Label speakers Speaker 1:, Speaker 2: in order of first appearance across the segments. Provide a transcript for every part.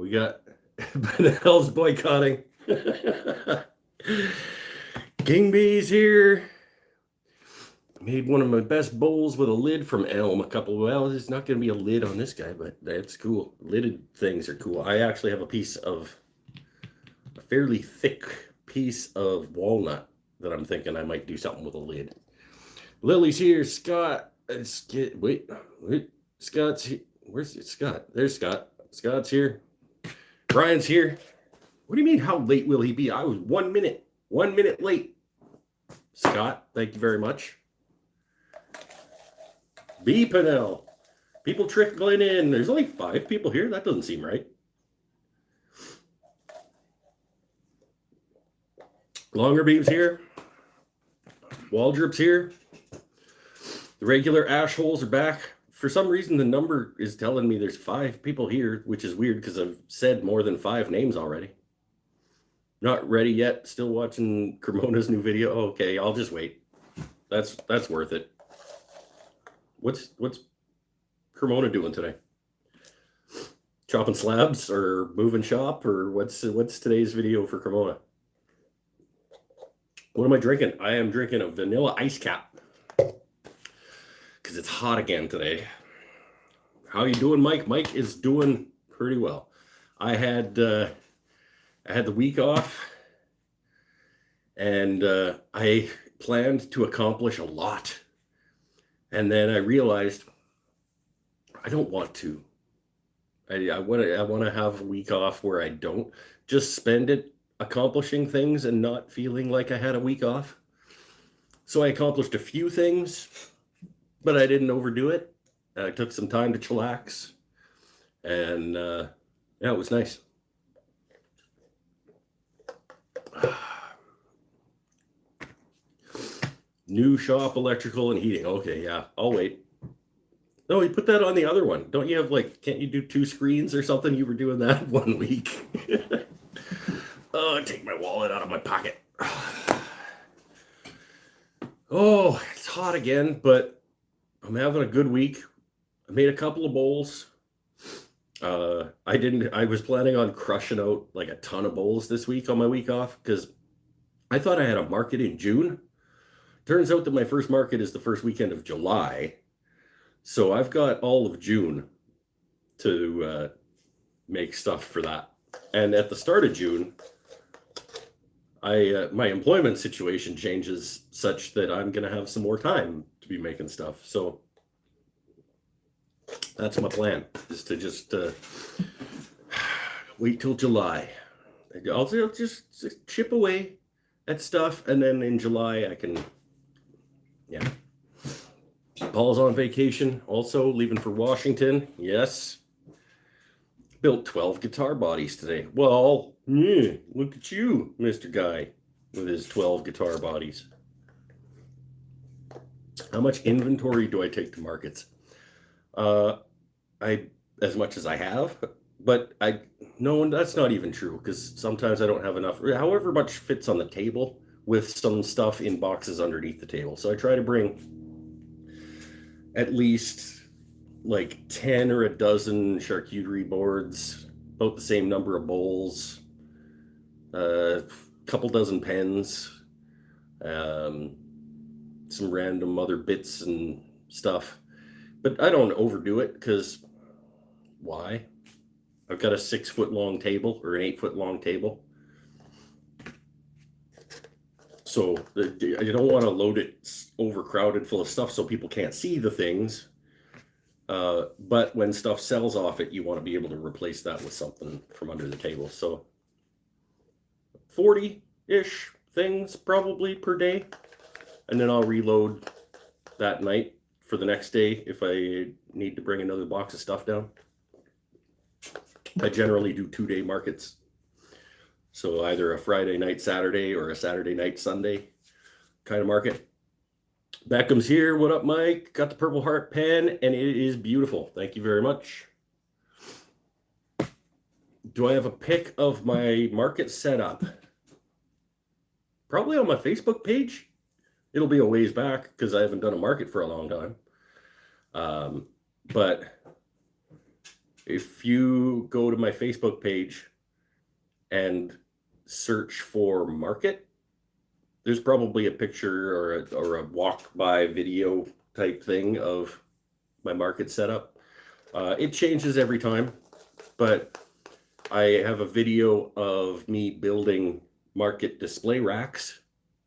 Speaker 1: We got Benel's boycotting. King Bee's here. Made one of my best bowls with a lid from ELM a couple. Well, there's not going to be a lid on this guy, but that's cool. Lidded things are cool. I actually have a fairly thick piece of walnut that I'm thinking I might do something with a lid. Lily's here. Scott. Wait. Scott's here. Where's Scott? There's Scott. Scott's here. Brian's here. What do you mean, how late will he be? I was 1 minute late. Scott, thank you very much. B. Pinnell. People trickling in. There's only 5 people here. That doesn't seem right. Longer Beam's here. Waldrop's here. The regular ash holes are back. For some reason, the number is telling me there's 5 people here, which is weird because I've said more than 5 names already. Not ready yet. Still watching Cremona's new video. Okay, I'll just wait. That's worth it. What's Cremona doing today? Chopping slabs or moving shop, or what's today's video for Cremona? What am I drinking? I am drinking a vanilla ice cap because it's hot again today. How you doing, Mike? Mike is doing pretty well. I had the week off, and I planned to accomplish a lot. And then I realized I don't want to. I want to have a week off where I don't just spend it accomplishing things and not feeling like I had a week off. So I accomplished a few things, but I didn't overdo it. I took some time to chillax, and yeah, it was nice. New shop, electrical and heating. Okay, yeah, I'll wait. No, you put that on the other one. Don't you have, like, can't you do 2 screens or something? You were doing that 1 week. Oh, take my wallet out of my pocket. Oh, it's hot again, but I'm having a good week. I made a couple of bowls. I was planning on crushing out like a ton of bowls this week on my week off because I thought I had a market in June. Turns out that my first market is the first weekend of July. So I've got all of June to make stuff for that. And at the start of June, my employment situation changes such that I'm going to have some more time to be making stuff. So that's my plan, is to just wait till July. I'll just chip away at stuff, and then in July I can, yeah. Paul's on vacation, also leaving for Washington. Yes. Built 12 guitar bodies today. Well, look at you, Mr. Guy, with his 12 guitar bodies. How much inventory do I take to markets? As much as I have, but no, that's not even true, because sometimes I don't have enough. However much fits on the table, with some stuff in boxes underneath the table. So I try to bring at least like 10 or a dozen charcuterie boards, about the same number of bowls, a couple dozen pens, some random other bits and stuff. But I don't overdo it, because why? I've got a 6-foot long table, or an 8-foot long table. So I don't want to load it overcrowded full of stuff so people can't see the things. But when stuff sells off it, you want to be able to replace that with something from under the table. So 40-ish things probably per day. And then I'll reload that night for the next day if I need to bring another box of stuff down. I generally do 2-day markets. So either a Friday night, Saturday, or a Saturday night, Sunday kind of market. Beckham's here. What up, Mike? Got the Purple Heart pen, and it is beautiful. Thank you very much. Do I have a pic of my market setup? Probably on my Facebook page. It'll be a ways back because I haven't done a market for a long time. But If you go to my Facebook page and search for market, there's probably a picture or a walk by video type thing of my market setup. It changes every time, but I have a video of me building market display racks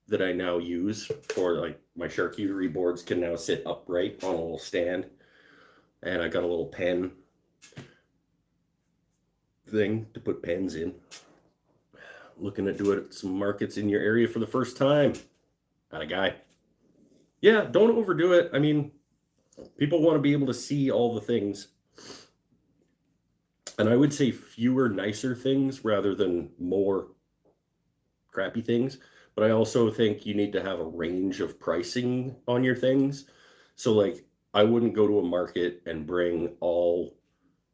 Speaker 1: that I now use for, like, my charcuterie boards can now sit upright on a little stand. And I got a little pen thing to put pens in. Looking at doing some markets in your area for the first time. Not a guy. Yeah, don't overdo it. I mean, people want to be able to see all the things. And I would say fewer nicer things rather than more crappy things. But I also think you need to have a range of pricing on your things. So, like, I wouldn't go to a market and bring all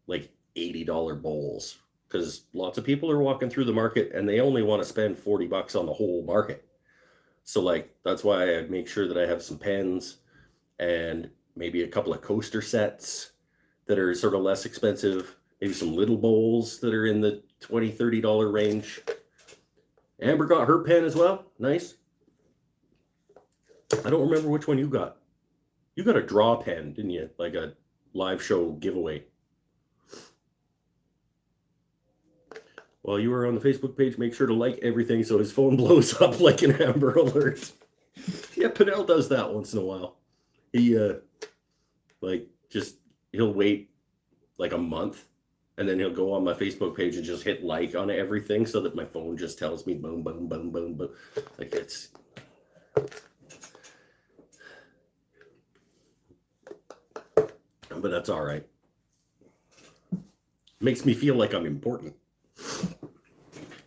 Speaker 1: like $80 bowls, because lots of people are walking through the market and they only want to spend $40 on the whole market. So, like, that's why I make sure that I have some pens and maybe a couple of coaster sets that are sort of less expensive, maybe some little bowls that are in the $20-$30 range. Amber got her pen as well. Nice. I don't remember which one you got. You got a draw pen, didn't you? Like a live show giveaway. While you were on the Facebook page, make sure to like everything so his phone blows up like an Amber Alert. Yeah, Pinnell does that once in a while. He he'll wait like a month, and then he'll go on my Facebook page and just hit like on everything so that my phone just tells me boom, boom, boom, boom, boom. Like, it's... But that's all right. Makes me feel like I'm important.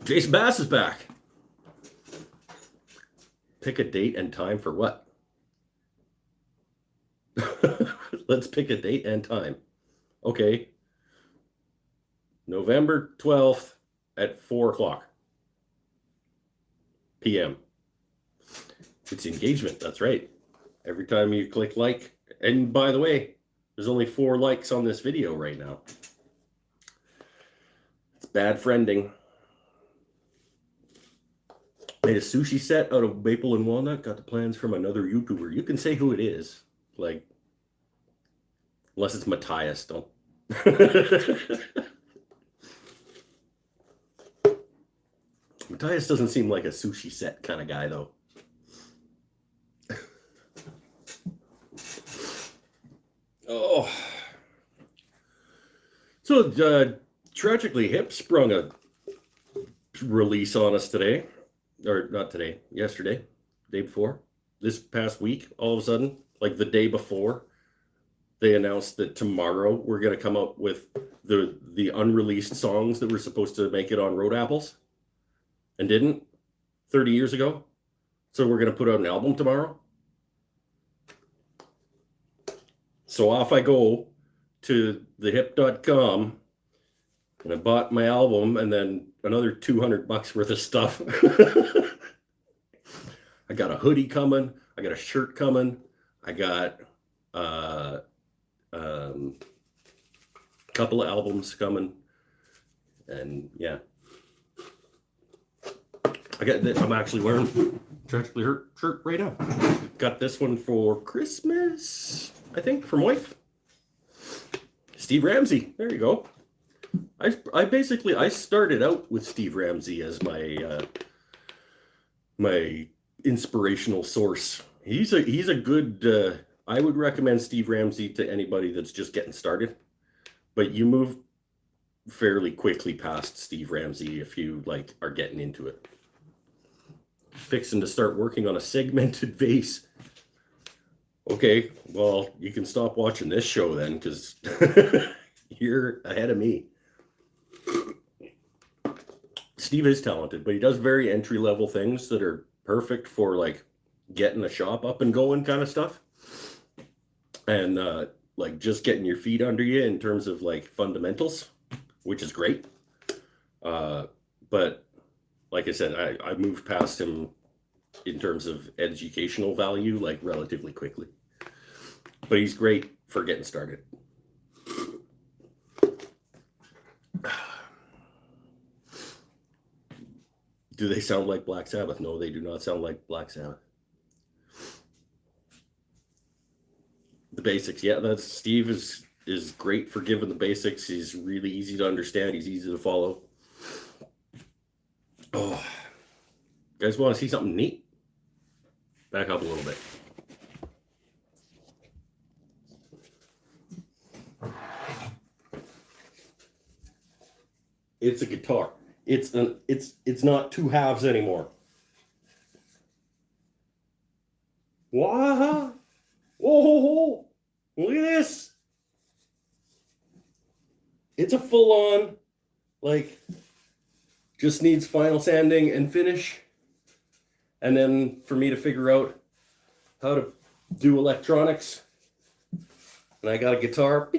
Speaker 1: Jason Bass is back. Pick a date and time for what? Let's pick a date and time. Okay. November 12th at 4:00 p.m. It's engagement. That's right. Every time you click like, and by the way, there's only 4 likes on this video right now. It's bad friending. Made a sushi set out of maple and walnut. Got the plans from another YouTuber. You can say who it is. Like, unless it's Matthias, don't. Matthias doesn't seem like a sushi set kind of guy, though. Oh. So, tragically, Hip sprung a release on us today. Or not today, yesterday, day before. This past week, all of a sudden, like the day before, they announced that tomorrow we're going to come up with the unreleased songs that were supposed to make it on Road Apples and didn't 30 years ago. So we're going to put out an album tomorrow. So off I go to thehip.com, and I bought my album and then another $200 worth of stuff. I got a hoodie coming. I got a shirt coming. I got a couple of albums coming. And yeah. I'm actually wearing tragically hurt shirt right now. Got this one for Christmas, I think, from wife. Steve Ramsey. There you go. I started out with Steve Ramsey as my my inspirational source. He's a good. I would recommend Steve Ramsey to anybody that's just getting started, but you move fairly quickly past Steve Ramsey if you are getting into it. Fixing to start working on a segmented vase. Okay, well, you can stop watching this show then, because you're ahead of me. Steve is talented, but he does very entry-level things that are perfect for getting a shop up and going kind of stuff. And just getting your feet under you in terms of fundamentals, which is great. But like I said, I moved past him in terms of educational value relatively quickly. But he's great for getting started. Do they sound like Black Sabbath? No, they do not sound like Black Sabbath. The basics, yeah, that's Steve is great for giving the basics. He's really easy to understand. He's easy to follow. Oh, you guys want to see something neat? Back up a little bit. It's a guitar. It's not two halves anymore. Wow! Whoa! Look at this. It's a full-on, like, just needs final sanding and finish. And then for me to figure out how to do electronics. And I got a guitar.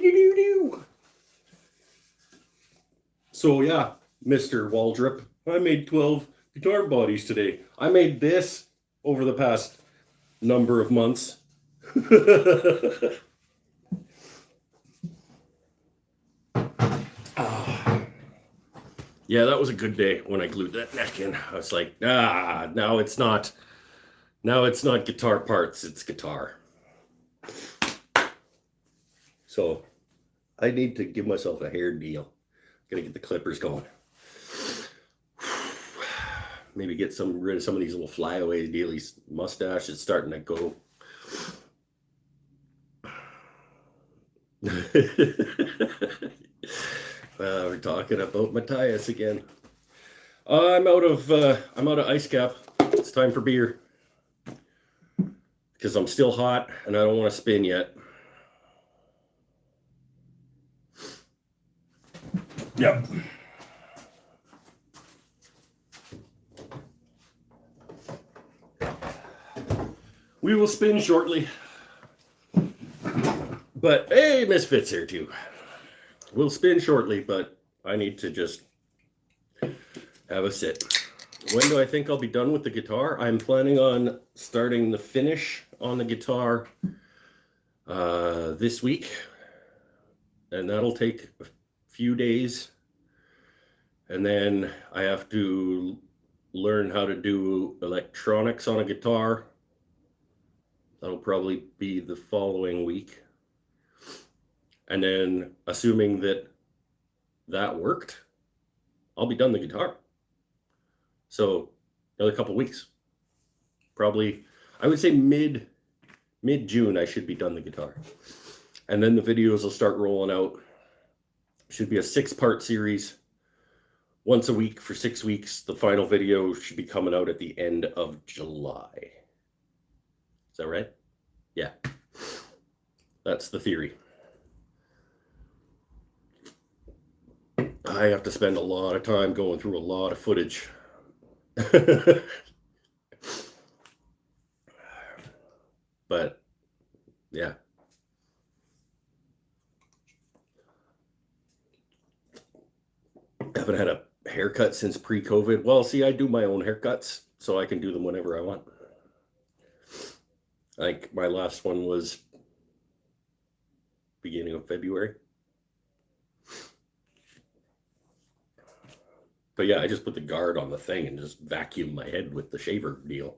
Speaker 1: So yeah, Mr. Waldrop, I made 12 guitar bodies today. I made this over the past number of months. Yeah, that was a good day when I glued that neck in. I was like, now it's not guitar parts, it's guitar. So I need to give myself a hair deal. Gotta get the clippers going. Maybe get rid of some of these little flyaway dealies. Mustache is starting to go. We're talking about Matthias again. I'm out of ice cap. It's time for beer because I'm still hot and I don't want to spin yet. Yep. We will spin shortly. But hey, Misfits here too. We'll spin shortly, but I need to just have a sit. When do I think I'll be done with the guitar? I'm planning on starting the finish on the guitar this week. And that'll take a few days. And then I have to learn how to do electronics on a guitar. That'll probably be the following week. And then, assuming that worked, I'll be done the guitar. So, another couple weeks. Probably, I would say mid-June, I should be done the guitar. And then the videos will start rolling out. Should be a 6-part series. Once a week for 6 weeks. The final video should be coming out at the end of July. Is that right? Yeah. That's the theory. I have to spend a lot of time going through a lot of footage. But, yeah. I haven't had a haircut since pre-COVID. Well, see, I do my own haircuts, so I can do them whenever I want. Like, my last one was beginning of February. But yeah, I just put the guard on the thing and just vacuum my head with the shaver deal.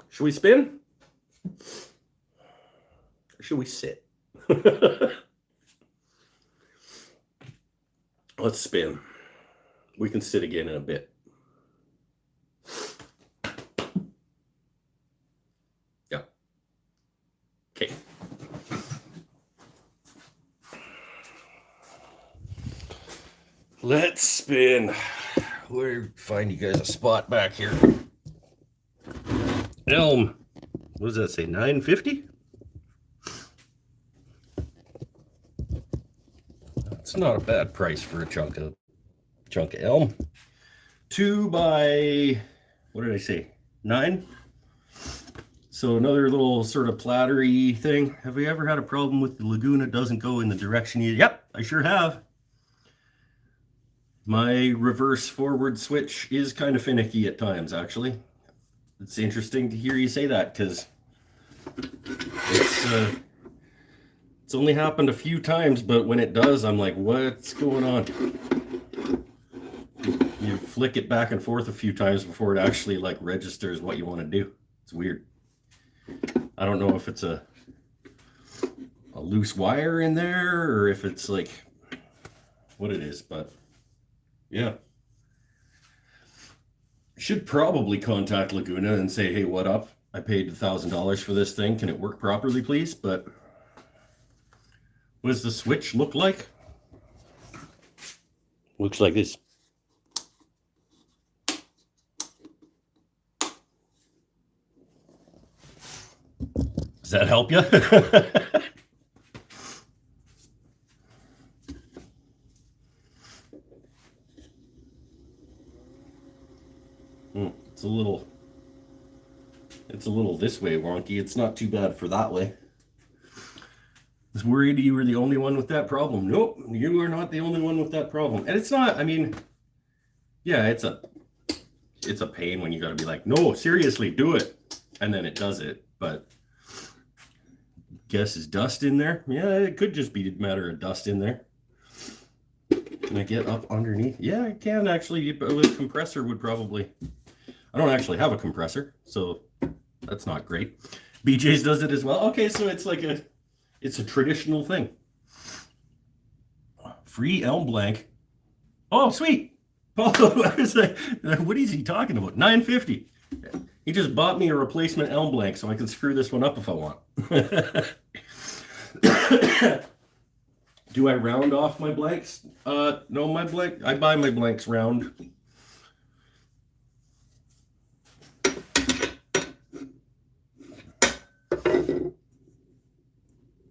Speaker 1: Should we spin? Or should we sit? Let's spin. We can sit again in a bit. Yeah. Okay. Let's spin. Where find you guys a spot back here? ELM. What does that say? $9.50? That's not a bad price for a chunk of ELM. 2 by, what did I say? 9? So another little sort of plattery thing. Have we ever had a problem with the Laguna doesn't go in the direction you? Yep, I sure have. My reverse forward switch is kind of finicky at times, actually. It's interesting to hear you say that, because it's It's only happened a few times, but when it does, I'm like, what's going on? You flick it back and forth a few times before it actually like registers what you want to do. It's weird. I don't know if it's a loose wire in there or if it's like what it is, but yeah. Should probably contact Laguna and say, hey, what up? I paid $1,000 for this thing. Can it work properly, please? But what does the switch look like? Looks like this. Does that help you? It's a little this way wonky. It's not too bad for that way. I was worried you were the only one with that problem. Nope, you are not the only one with that problem. And it's not, I mean, yeah, it's a pain when you got to be like, no, seriously, do it. And then it does it. But guess is dust in there? Yeah, it could just be a matter of dust in there. Can I get up underneath? Yeah, I can actually. With a compressor would probably. I don't actually have a compressor, so that's not great. BJ's does it as well. Okay, so it's like it's a traditional thing. Free ELM blank. Oh, sweet. Oh, I was like, what is he talking about? $9.50. He just bought me a replacement ELM blank so I can screw this one up if I want. Do I round off my blanks? No, I buy my blanks round.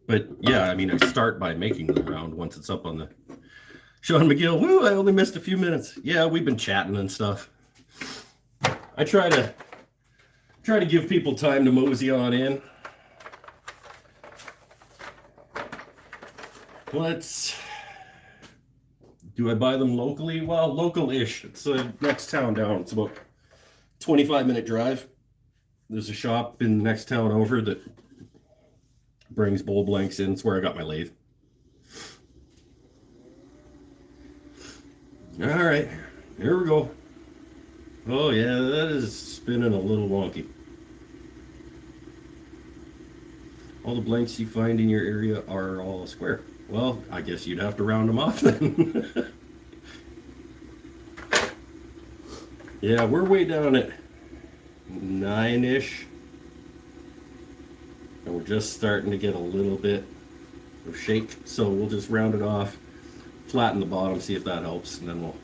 Speaker 1: But yeah, I mean, I start by making them round once it's up on the Sean McGill. Woo, I only missed a few minutes. Yeah, we've been chatting and stuff. I try to give people time to mosey on in. Do I buy them locally? Well, local-ish. It's the next town down. It's about 25-minute drive. There's a shop in the next town over that brings bowl blanks in. It's where I got my lathe. All right, here we go. Oh yeah, that is spinning a little wonky. All the blanks you find in your area are all square. Well, I guess you'd have to round them off then. Yeah, we're way down at 9-ish. And we're just starting to get a little bit of shake. So we'll just round it off, flatten the bottom, see if that helps, and then we'll...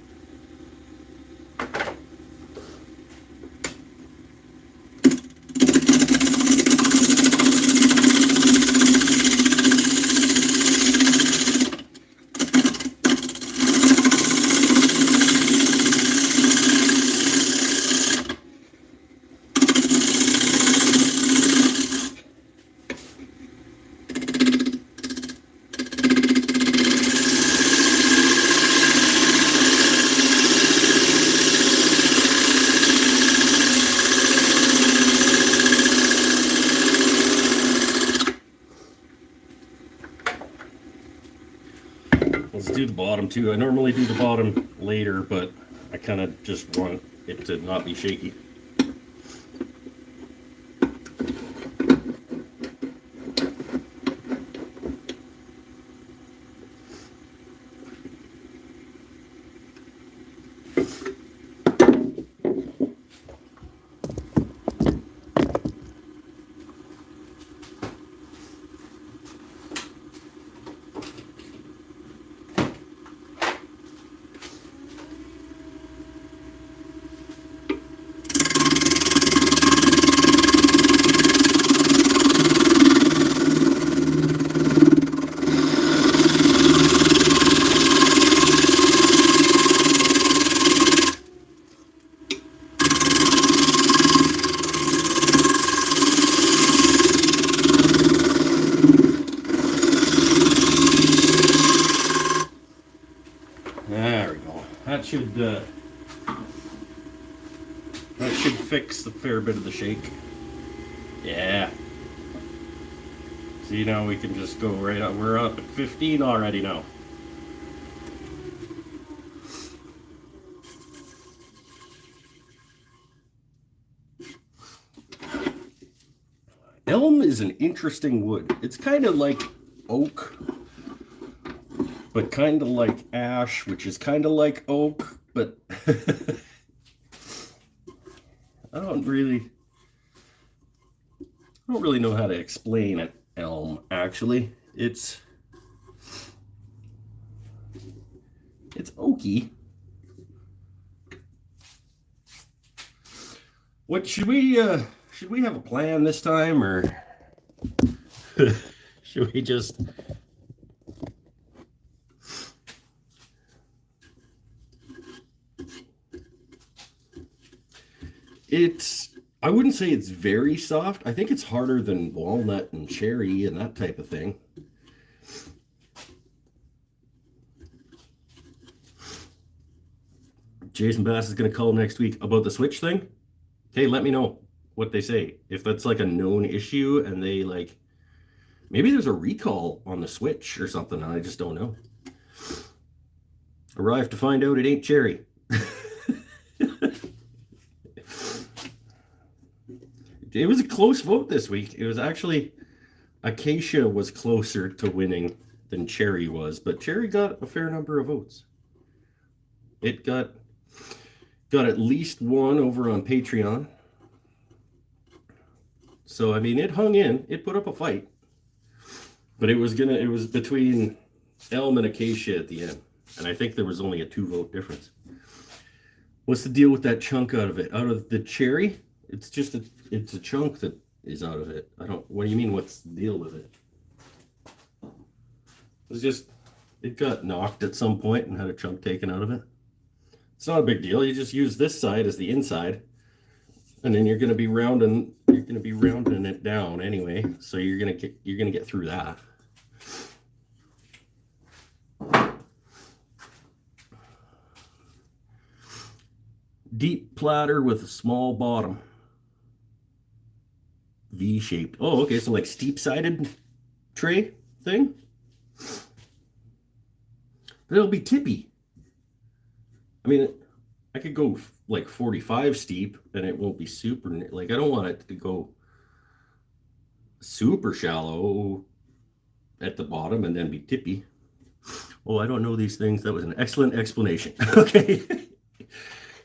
Speaker 1: Let's do the bottom too. I normally do the bottom later, but I kind of just want it to not be shaky. There we go. That should fix the fair bit of the shake. Yeah. See, now we can just go right up. We're up at 15 already now. Elm is an interesting wood. It's kind of like oak, but kind of like ash, which is kind of like oak, but I don't really know how to explain it. Elm, actually, it's oaky. What should we have a plan this time, or should we just I wouldn't say it's very soft. I think it's harder than walnut and cherry and that type of thing. Jason Bass is going to call next week about the Switch thing. Hey, let me know what they say. If that's like a known issue and they like, maybe there's a recall on the Switch or something, and I just don't know. Arrived to find out it ain't cherry. It was a close vote this week. It was actually, Acacia was closer to winning than Cherry was, but Cherry got a fair number of votes. It got at least one over on Patreon. So I mean, it hung in. It put up a fight, but it was between Elm and Acacia at the end, and I think there was only a 2-vote difference. What's the deal with that chunk out of it? Out of the cherry? It's just it's a chunk that is out of it. What do you mean, what's the deal with it? It got knocked at some point and had a chunk taken out of it. It's not a big deal. You just use this side as the inside, and then you're going to be rounding it down anyway. So you're going to get through that. Deep platter with a small bottom. V-shaped. Oh, okay, so like steep-sided tray thing? But it'll be tippy. I mean, I could go like 45 steep and it won't be super, like I don't want it to go super shallow at the bottom and then be tippy. Oh, I don't know these things. That was an excellent explanation. Okay.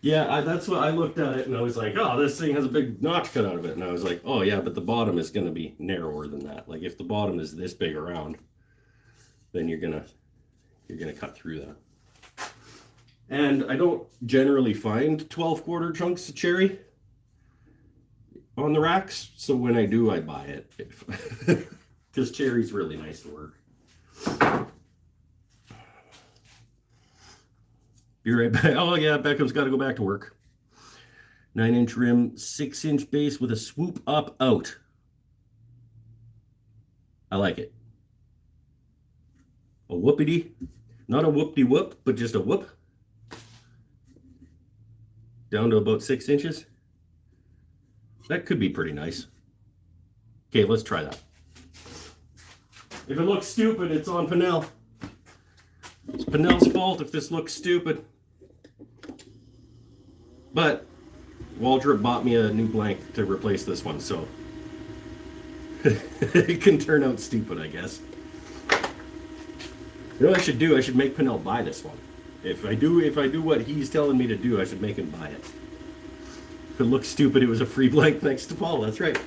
Speaker 1: Yeah, that's what I looked at it and I was like, oh, this thing has a big notch cut out of it. And I was like, oh yeah, but the bottom is going to be narrower than that. Like if the bottom is this big around, then you're gonna cut through that. And I don't generally find 12-quarter chunks of cherry on the racks, so when I do, I buy it because cherry's really nice to work. Be right back. Oh yeah, Beckham's got to go back to work. 9-inch rim, 6-inch base with a swoop up out. I like it. A whoopity, not a whoop-de-whoop, but just a whoop. Down to about 6 inches. That could be pretty nice. Okay, let's try that. If it looks stupid, it's on Pinnell. It's Pinnell's fault if this looks stupid. But Waldrop bought me a new blank to replace this one, so it can turn out stupid, I guess. You know what I should do? I should make Pinnell buy this one. If I do what he's telling me to do, I should make him buy it. If it looks stupid, it was a free blank thanks to Paul. That's right.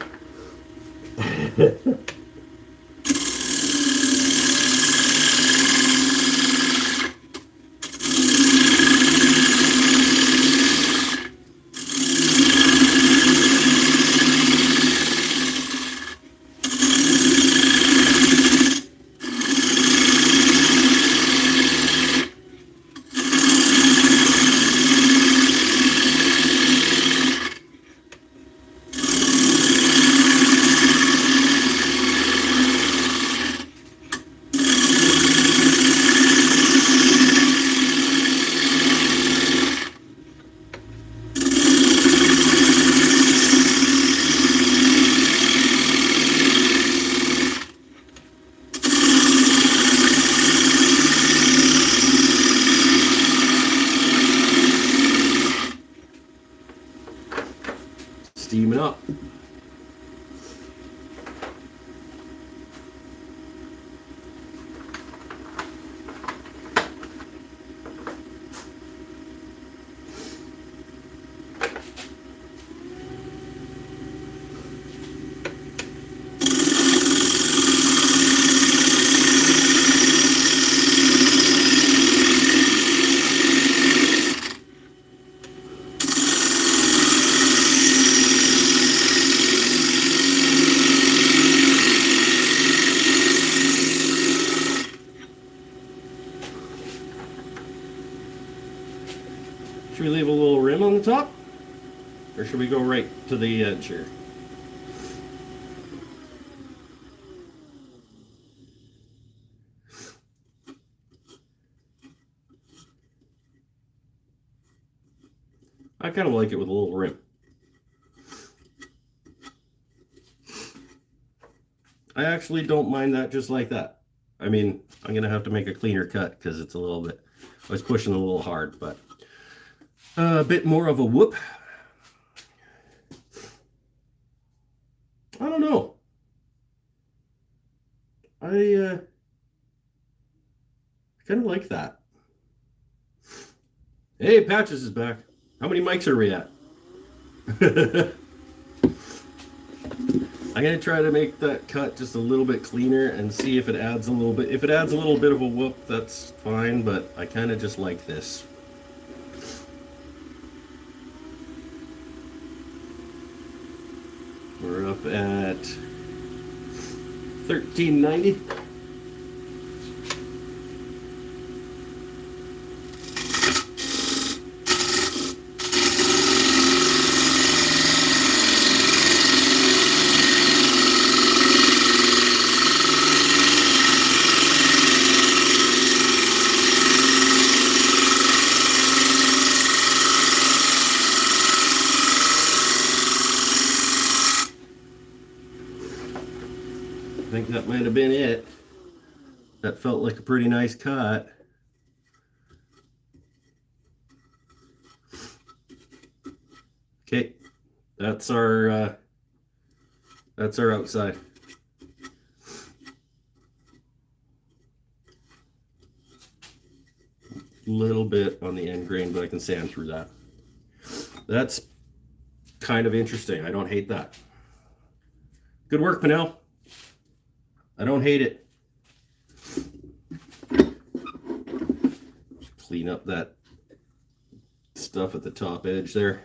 Speaker 1: coming up. Should we leave a little rim on the top? Or should we go right to the edge here? I kind of like it with a little rim. I actually don't mind that just like that. I mean, I'm going to have to make a cleaner cut because it's a little bit, I was pushing a little hard, but a bit more of a whoop. I don't know. I kind of like that. Hey, Patches is back. How many mics are we at? I'm going to try to make that cut just a little bit cleaner and see if it adds a little bit. If it adds a little bit of a whoop, that's fine, but I kind of just like this. We're up at 1390. I think that might have been it. That felt like a pretty nice cut. Okay, that's our outside. Little bit on the end grain, but I can sand through that. That's kind of interesting. I don't hate that. Good work, Pinnell. I don't hate it. Just clean up that stuff at the top edge there.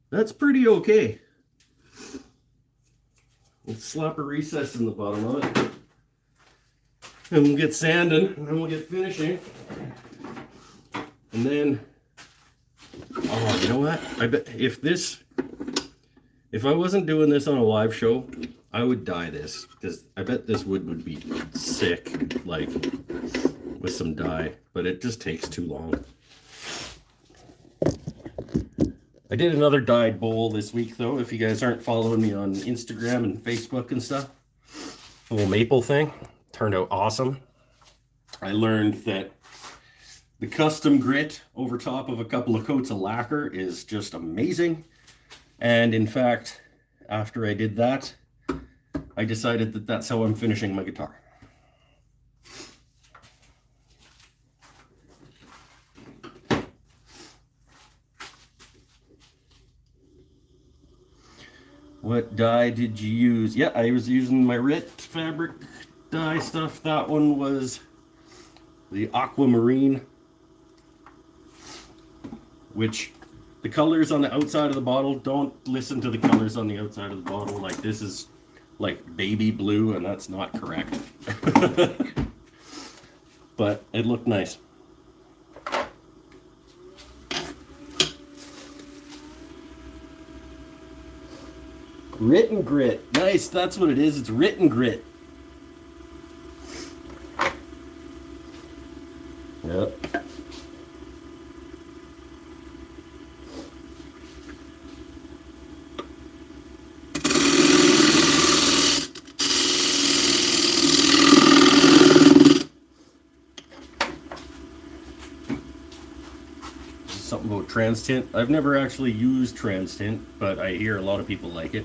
Speaker 1: That's pretty okay. Let's slap a recess in the bottom of it. And we'll get sanding, and then we'll get finishing. And then, oh, you know what? I bet if I wasn't doing this on a live show, I would dye this, because I bet this wood would be sick, like, with some dye, but it just takes too long. I did another dyed bowl this week, though, if you guys aren't following me on Instagram and Facebook and stuff. A little maple thing. Turned out awesome. I learned that the custom grit over top of a couple of coats of lacquer is just amazing. And in fact, after I did that, I decided that that's how I'm finishing my guitar. What dye did you use? Yeah, I was using my RIT fabric dye stuff. That one was the aquamarine, which the colors on the outside of the bottle, don't listen to the colors on the outside of the bottle. Like, this is like baby blue, and that's not correct. But it looked nice. Written grit. Nice. That's what it is. It's written grit. Yep. Something about trans tint. I've never actually used trans tint, but I hear a lot of people like it.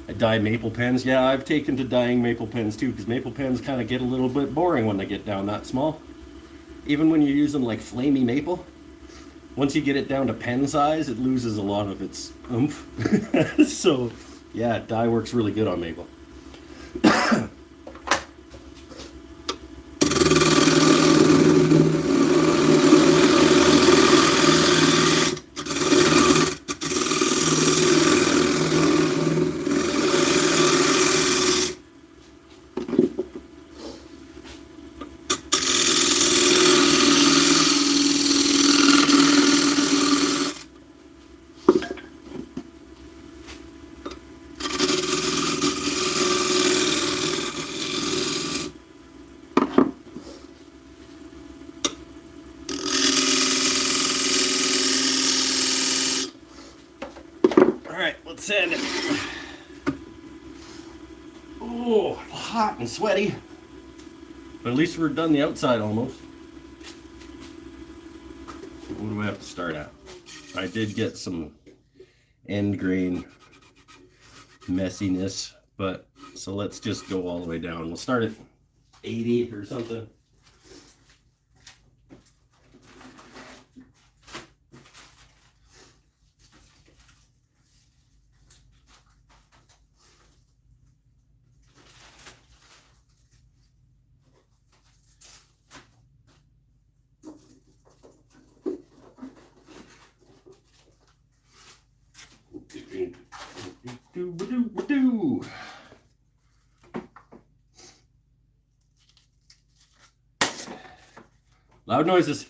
Speaker 1: I dye maple pens. Yeah, I've taken to dyeing maple pens too, because maple pens kind of get a little bit boring when they get down that small. Even when you use them like flamey maple, once you get it down to pen size, it loses a lot of its oomph. So, yeah, dye works really good on maple. Alright, let's sand it. Oh, hot and sweaty. But at least we're done the outside almost. What do I have to start at? I did get some end grain messiness, but so let's just go all the way down. We'll start at 80 or something. Loud noises.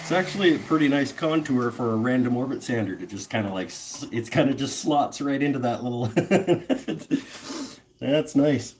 Speaker 1: It's actually a pretty nice contour for a random orbit sander to just kind of like, it's kind of just slots right into that little, that's nice.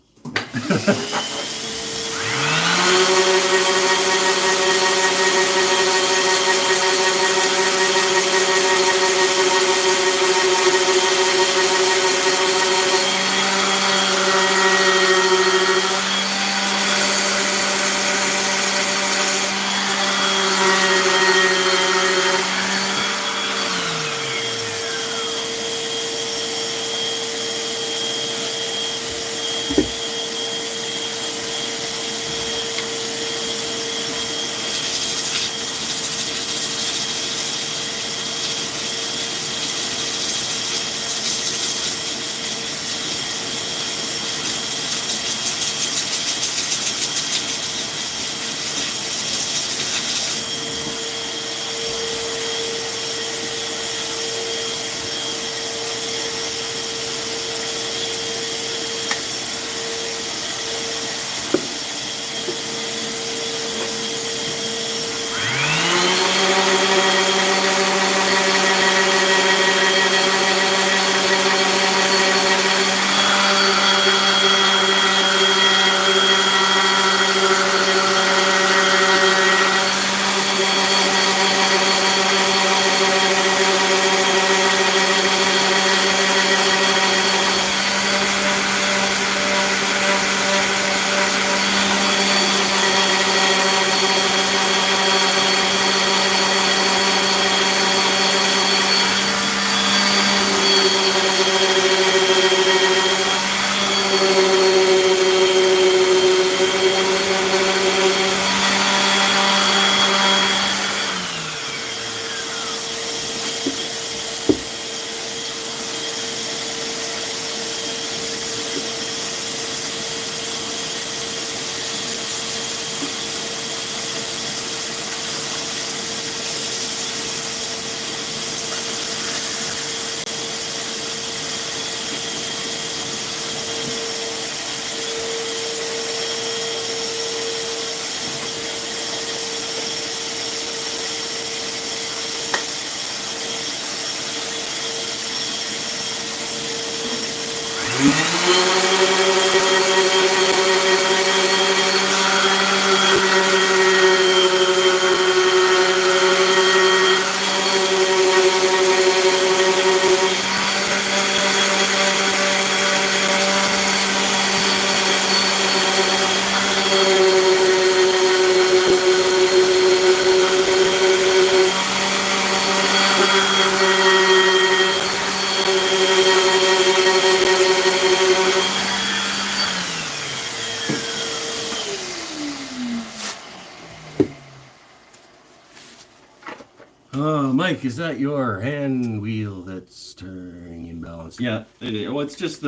Speaker 1: Mike, is that your hand wheel that's turning in balance? Yeah, well, it's just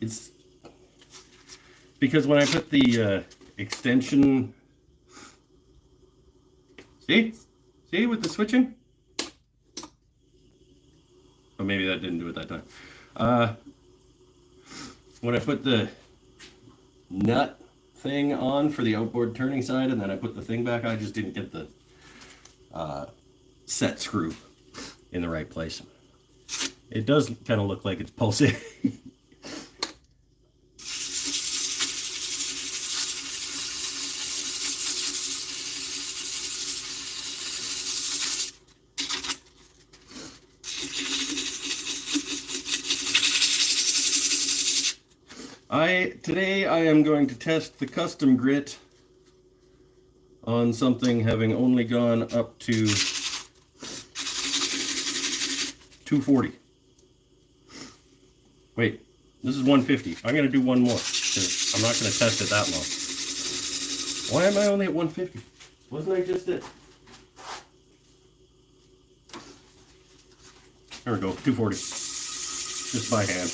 Speaker 1: it's because when I put the extension, see with the switching, or maybe that didn't do it that time. When I put the nut thing on for the outboard turning side, and then I put the thing back, I just didn't get the set screw in the right place. It does kind of look like it's pulsing. Today I am going to test the custom grit on something having only gone up to 240. Wait, this is 150. I'm going to do one more because I'm not going to test it that long. Why am I only at 150? Wasn't I just at... There we go, 240. Just by hand.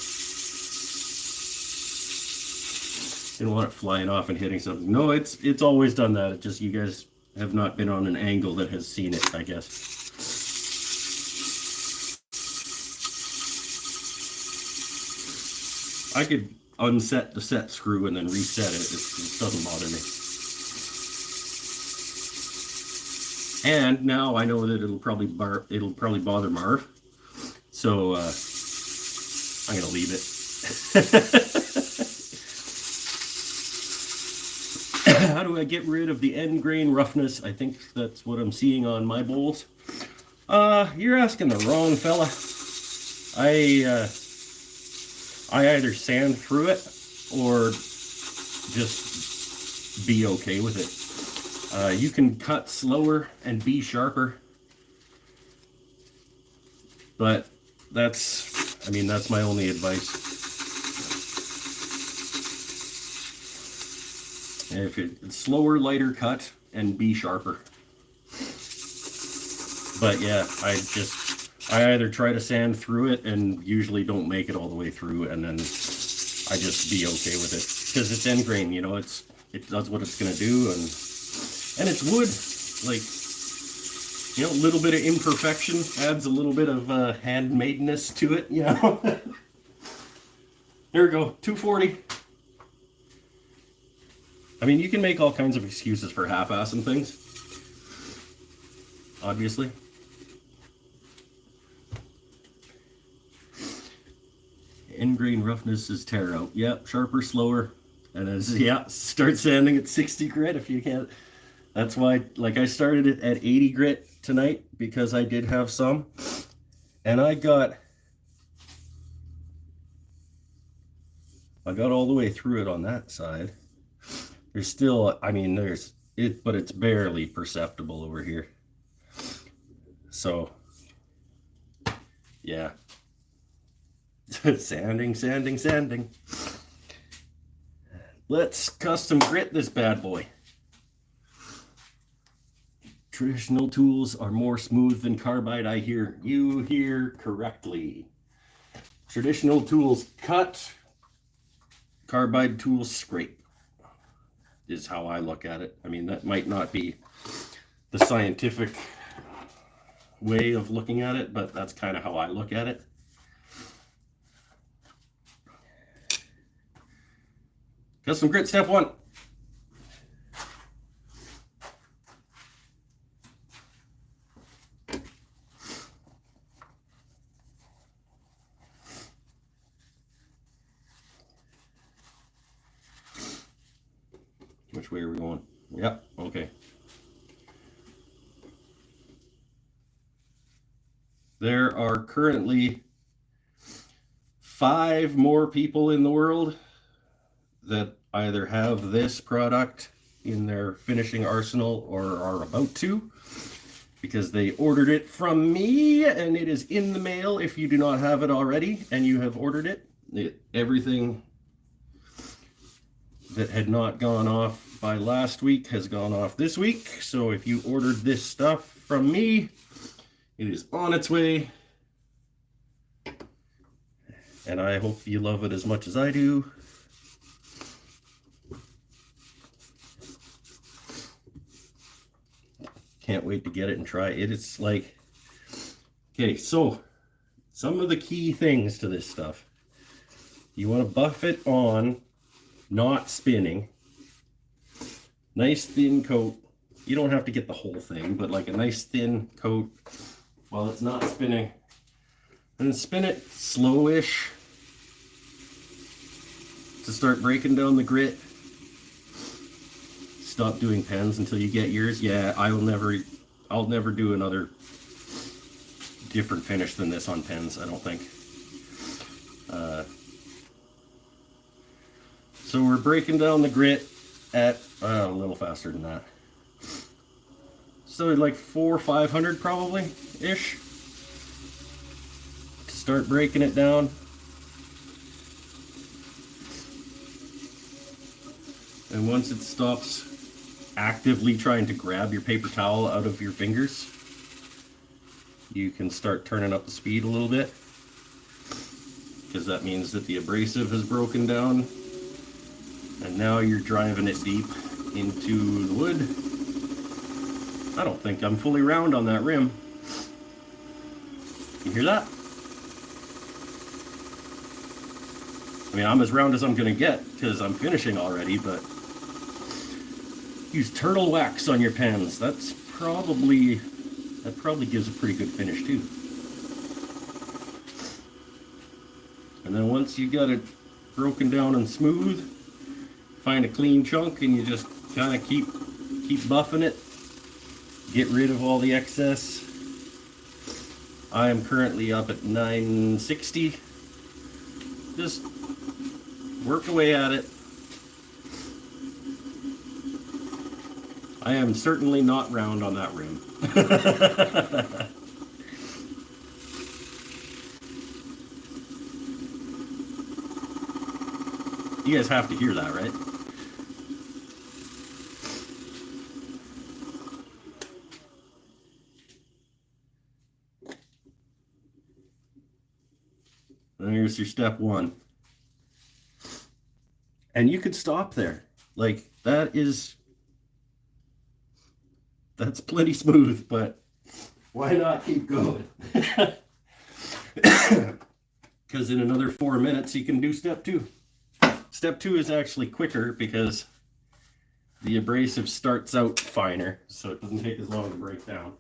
Speaker 1: Didn't want it flying off and hitting something. No, it's always done that. It's just you guys have not been on an angle that has seen it, I guess. I could unset the set screw and then reset it. It doesn't bother me. And now I know that it'll probably bother Marv. So I'm gonna leave it. How do I get rid of the end grain roughness? I think that's what I'm seeing on my bowls. You're asking the wrong fella. I either sand through it or just be okay with it. You can cut slower and be sharper, but that's my only advice. If it's slower, lighter cut and be sharper. But yeah, I either try to sand through it and usually don't make it all the way through, and then I just be okay with it because it's end grain, it does what it's gonna do, and it's wood, like, a little bit of imperfection adds a little bit of handmadeness to it, There we go, 240. I mean, you can make all kinds of excuses for half-assing things, obviously. End grain roughness is tear out. Yep, sharper, slower, and start sanding at 60 grit if you can. That's why, like, I started it at 80 grit tonight because I did have some, and I got all the way through it on that side. There's still, there's it, but it's barely perceptible over here. So, yeah. Sanding. Let's custom grit this bad boy. Traditional tools are more smooth than carbide, I hear. You hear correctly. Traditional tools cut, carbide tools scrape, is how I look at it. I mean, that might not be the scientific way of looking at it, but that's kind of how I look at it. Custom grit step 1. Which way are we going? Yep, okay. There are currently 5 more people in the world that either have this product in their finishing arsenal or are about to, because they ordered it from me, and it is in the mail if you do not have it already and you have ordered it. Everything that had not gone off by last week has gone off this week. So if you ordered this stuff from me, it is on its way. And I hope you love it as much as I do. Can't wait to get it and try it. It's like, okay, so some of the key things to this stuff. You want to buff it on, not spinning. Nice thin coat. You don't have to get the whole thing, but like a nice thin coat while it's not spinning. And then spin it slowish to start breaking down the grit. Stop doing pens until you get yours. Yeah, I'll never do another different finish than this on pens, I don't think. So we're breaking down the grit at a little faster than that. So like 400 or 500 probably ish to start breaking it down. And once it stops actively trying to grab your paper towel out of your fingers, you can start turning up the speed a little bit, because that means that the abrasive has broken down, and now you're driving it deep into the wood. I don't think I'm fully round on that rim. You hear that? I mean, I'm as round as I'm gonna get because I'm finishing already, but use turtle wax on your pens. That probably gives a pretty good finish too. And then once you got it broken down and smooth, find a clean chunk and you just kind of keep buffing it. Get rid of all the excess. I am currently up at 960. Just work away at it. I am certainly not round on that rim. You guys have to hear that, right? And here's your step 1. And you could stop there. Like, that's plenty smooth, but why not keep going? Because in another 4 minutes you can do step 2. Step 2 is actually quicker because the abrasive starts out finer, so it doesn't take as long to break down.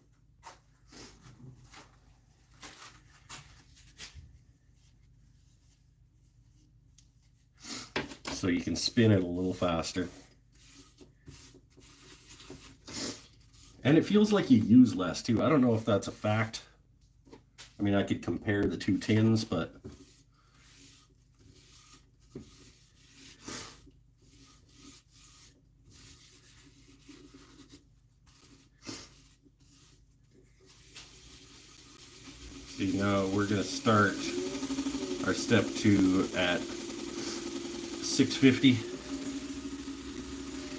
Speaker 1: So you can spin it a little faster. And it feels like you use less too. I don't know if that's a fact. I mean, I could compare the 2 tins, but see, now we're going to start our step 2 at 650.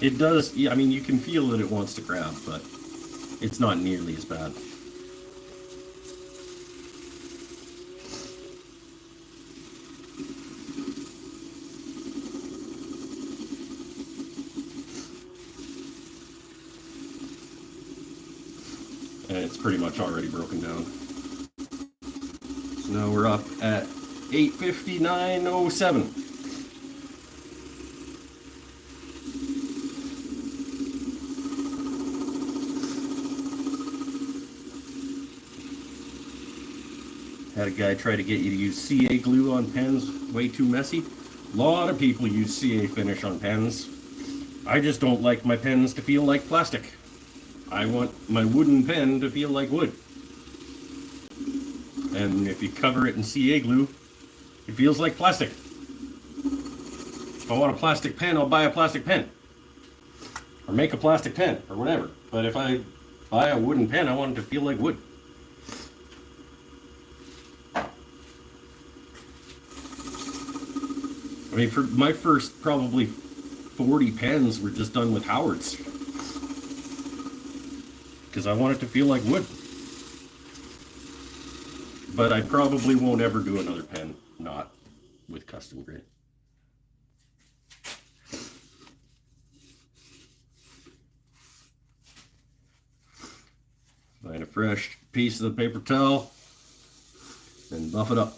Speaker 1: It does, yeah, I mean, you can feel that it wants to grab, but it's not nearly as bad. And it's pretty much already broken down. So now we're up at 859.07. Had a guy try to get you to use CA glue on pens, way too messy. A lot of people use CA finish on pens. I just don't like my pens to feel like plastic. I want my wooden pen to feel like wood. And if you cover it in CA glue, it feels like plastic. If I want a plastic pen, I'll buy a plastic pen. Or make a plastic pen, or whatever. But if I buy a wooden pen, I want it to feel like wood. I mean, for my first probably 40 pens were just done with Howard's. Because I want it to feel like wood. But I probably won't ever do another pen not with custom grit. Find a fresh piece of the paper towel and buff it up.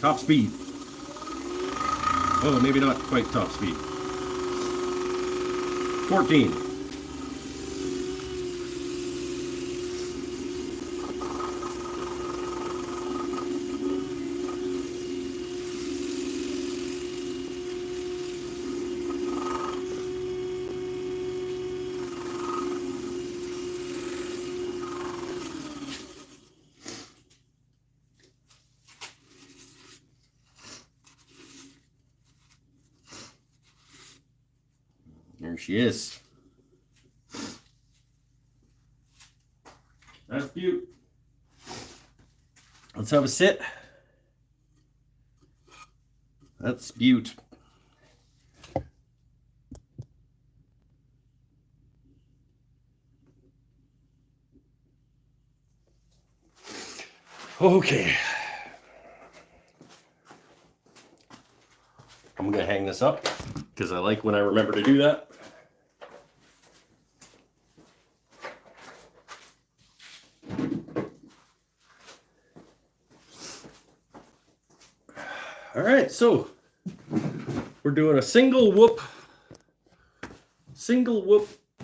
Speaker 1: Top speed. Oh, maybe not quite top speed. 14. There she is. That's beaut. Let's have a sit. That's beaut. Okay. I'm going to hang this up because I like when I remember to do that. All right, so we're doing a single whoop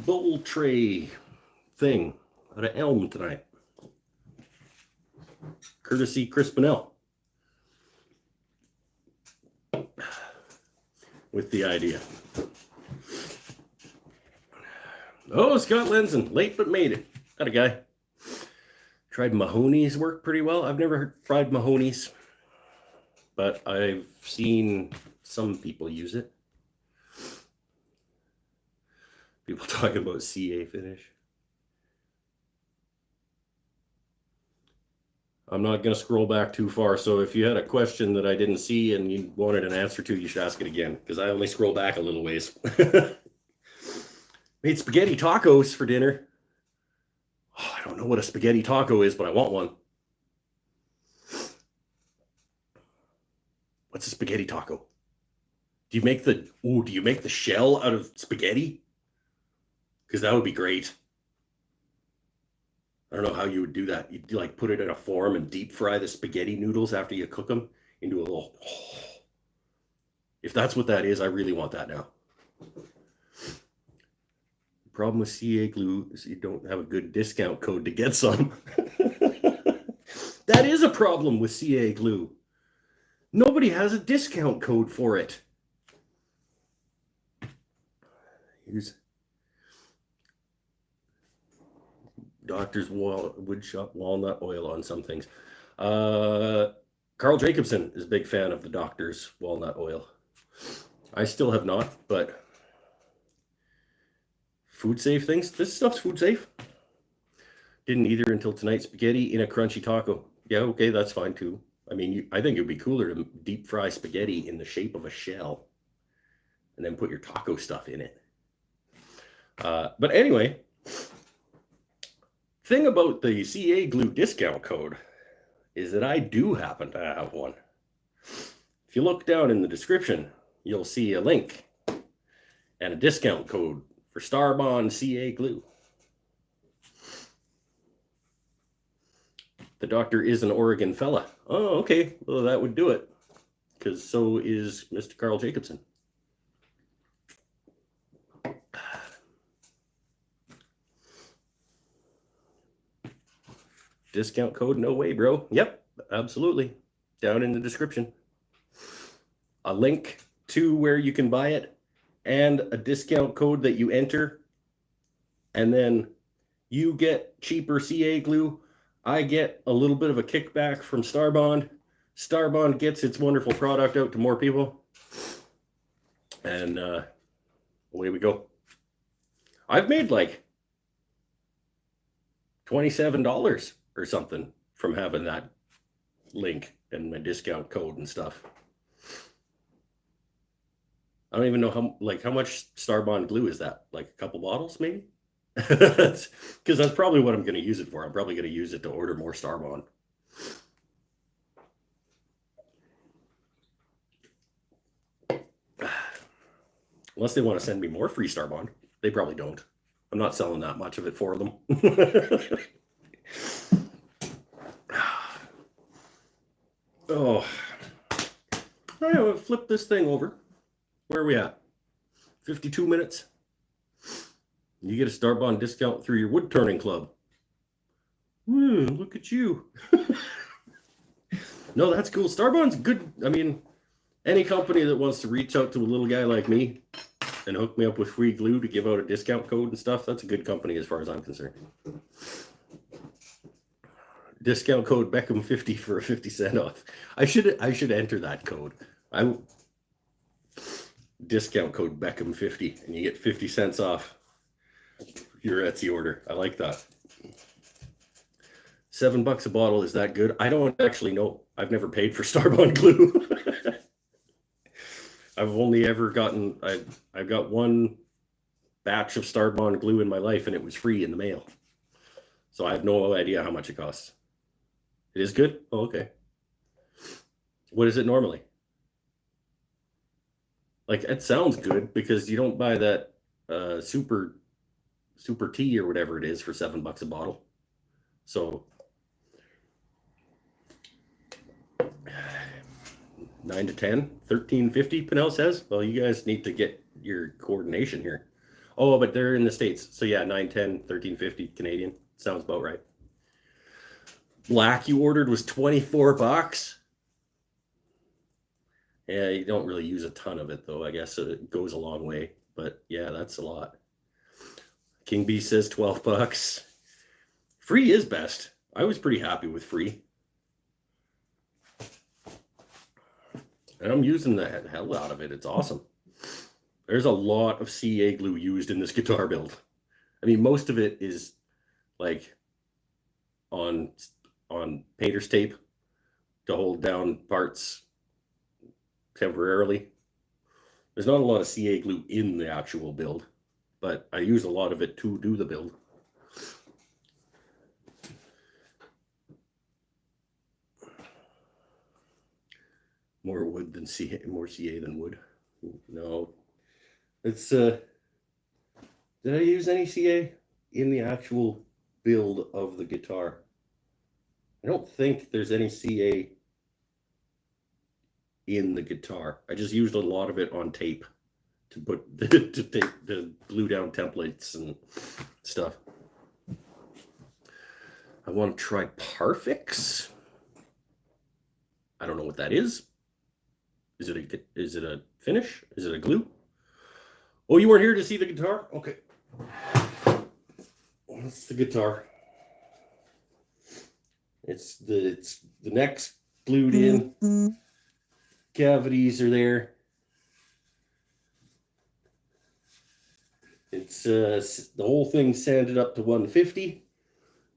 Speaker 1: bowl tray thing out of ELM tonight. Courtesy Chris Bonnell. With the idea. Oh, Scott Lenzen, late but made it. That a guy. Tried Mahoney's work pretty well. I've never tried Mahoney's, but I've seen some people use it. People talking about CA finish. I'm not going to scroll back too far, so if you had a question that I didn't see and you wanted an answer to, you should ask it again, because I only scroll back a little ways. Made spaghetti tacos for dinner. Oh, I don't know what a spaghetti taco is, but I want one. What's a spaghetti taco? Do you make the shell out of spaghetti? Because that would be great. I don't know how you would do that. You'd like put it in a form and deep fry the spaghetti noodles after you cook them into a little. Oh. If that's what that is, I really want that now. The problem with CA glue is you don't have a good discount code to get some. That is a problem with CA glue. Nobody has a discount code for it. Here's Doctor's Woodshop walnut oil on some things. Carl Jacobson is a big fan of the Doctor's walnut oil. I still have not, but food safe things. This stuff's food safe. Didn't either until tonight. Spaghetti in a crunchy taco. Yeah, okay, that's fine too. I mean, I think it would be cooler to deep fry spaghetti in the shape of a shell and then put your taco stuff in it. But anyway, thing about the CA glue discount code is that I do happen to have one. If you look down in the description, you'll see a link and a discount code for Starbond CA glue. The Doctor is an Oregon fella. Oh, okay. Well, that would do it. Because so is Mr. Carl Jacobson. Discount code? No way, bro. Yep, absolutely. Down in the description. A link to where you can buy it and a discount code that you enter, and then you get cheaper CA glue. I get a little bit of a kickback from Starbond. Starbond gets its wonderful product out to more people. And away we go. I've made like $27 or something from having that link and my discount code and stuff. I don't even know how much Starbond glue is that? Like a couple bottles, maybe? Because that's probably what I'm going to use it for. I'm probably going to use it to order more Starbond. Unless they want to send me more free Starbond. They probably don't. I'm not selling that much of it for them. Oh, I will flip this thing over. Where are we at? 52 minutes. You get a Starbond discount through your wood turning club. Look at you. No, that's cool. Starbond's good. I mean, any company that wants to reach out to a little guy like me and hook me up with free glue to give out a discount code and stuff, that's a good company as far as I'm concerned. Discount code Beckham50 for a 50% off. I should enter that code. Discount code Beckham50 and you get 50 cents off your Etsy order. I like that. $7 a bottle, is that good? I don't actually know. I've never paid for Starbond glue. I've only ever gotten, I've got one batch of Starbond glue in my life and it was free in the mail. So I have no idea how much it costs. It is good? Oh, okay. What is it normally? Like, it sounds good because you don't buy that super tea or whatever it is for $7 a bottle. So 9 to 10, $13.50, Pinnell says. Well, you guys need to get your coordination here. Oh, but they're in the States. So yeah, 9, 10, $13.50 Canadian. Sounds about right. Black you ordered was $24. Yeah, you don't really use a ton of it though. I guess it goes a long way. But yeah, that's a lot. King B says $12. Free is best. I was pretty happy with free. And I'm using the hell out of it. It's awesome. There's a lot of CA glue used in this guitar build. I mean, most of it is like on painter's tape to hold down parts temporarily. There's not a lot of CA glue in the actual build, but I use a lot of it to do the build. More wood than CA, more CA than wood. No, it's did I use any CA in the actual build of the guitar? I don't think there's any CA in the guitar. I just used a lot of it on tape to put to glue down templates and stuff. I want to try Parfix. I don't know what that is. Is it a finish? Is it a glue? Oh, you weren't here to see the guitar? Okay. That's the guitar. It's the neck's glued in. Cavities are there. It's the whole thing sanded up to 150.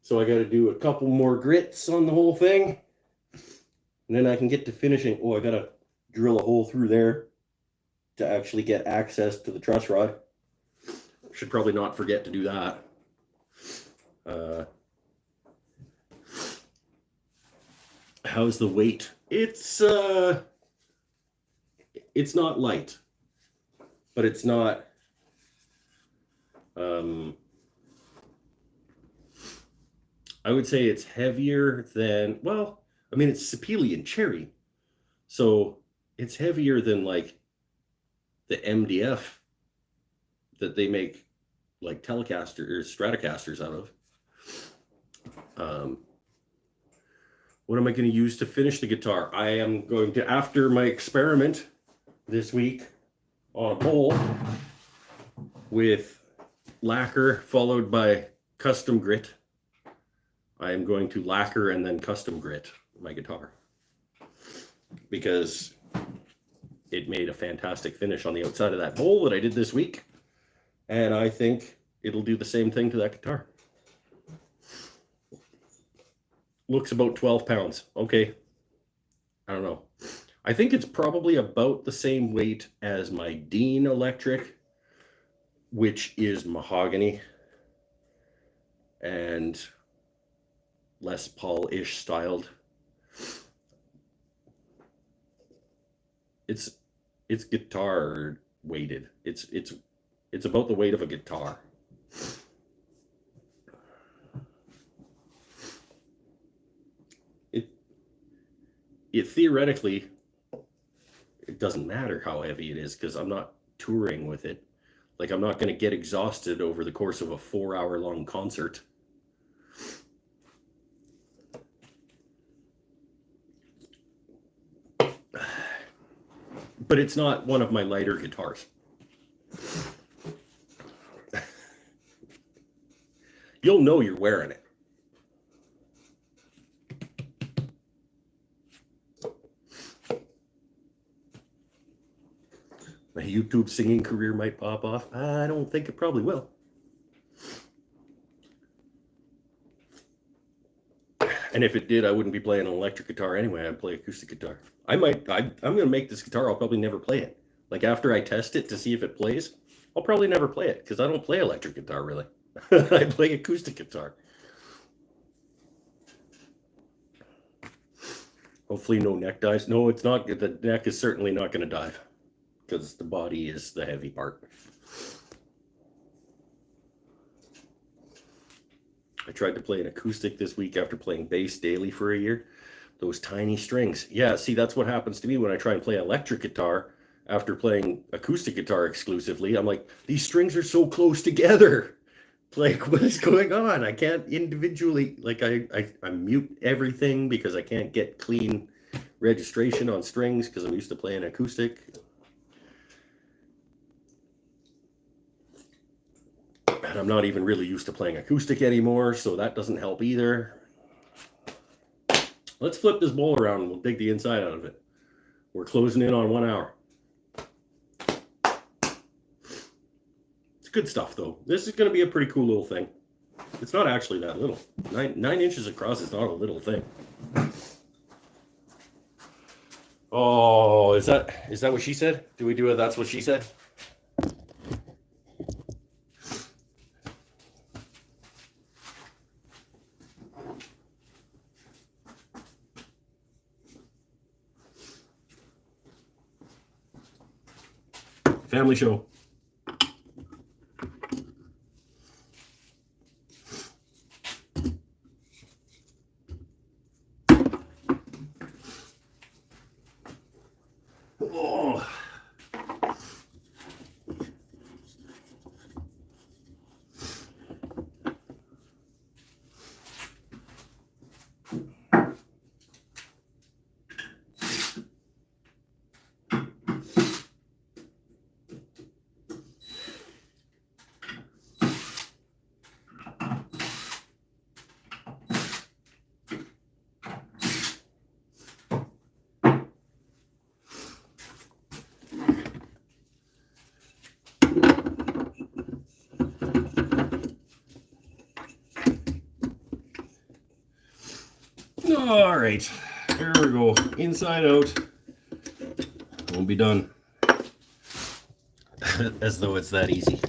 Speaker 1: So I got to do a couple more grits on the whole thing. And then I can get to finishing. Oh, I got to drill a hole through there to actually get access to the truss rod. Should probably not forget to do that. How's the weight? It's not light, but it's not I would say it's heavier than, well, I mean, it's Sapelian cherry, so it's heavier than like the MDF that they make like Telecaster or Stratocasters out of. What am I going to use to finish the guitar? I am going to, after my experiment this week, on a bowl with lacquer followed by custom grit. I am going to lacquer and then custom grit my guitar because it made a fantastic finish on the outside of that bowl that I did this week. And I think it'll do the same thing to that guitar. Looks about 12 pounds. Okay. I don't know. I think it's probably about the same weight as my Dean electric, which is mahogany and Les Paul-ish styled. It's guitar weighted. It's about the weight of a guitar. It theoretically, it doesn't matter how heavy it is because I'm not touring with it. Like, I'm not going to get exhausted over the course of a 4-hour-long concert. But it's not one of my lighter guitars. You'll know you're wearing it. My YouTube singing career might pop off. I don't think it probably will. And if it did, I wouldn't be playing an electric guitar anyway. I'd play acoustic guitar. I'm going to make this guitar. I'll probably never play it. Like, after I test it to see if it plays, I'll probably never play it because I don't play electric guitar really. I play acoustic guitar. Hopefully no neck dives. No, it's not. The neck is certainly not going to dive because the body is the heavy part. I tried to play an acoustic this week after playing bass daily for a year. Those tiny strings. Yeah, see, that's what happens to me when I try and play electric guitar after playing acoustic guitar exclusively. I'm like, these strings are so close together. Like, what is going on? I can't individually, like, I mute everything because I can't get clean registration on strings because I'm used to playing acoustic. And I'm not even really used to playing acoustic anymore, so that doesn't help either. Let's flip this bowl around and we'll dig the inside out of it. We're closing in on 1 hour. It's good stuff, though. This is going to be a pretty cool little thing. It's not actually that little. 9 inches across is not a little thing. Oh, is that what she said? Do we do it? That's what she said? Family show. Oh. All right, here we go. Inside out. Won't be done. As though it's that easy.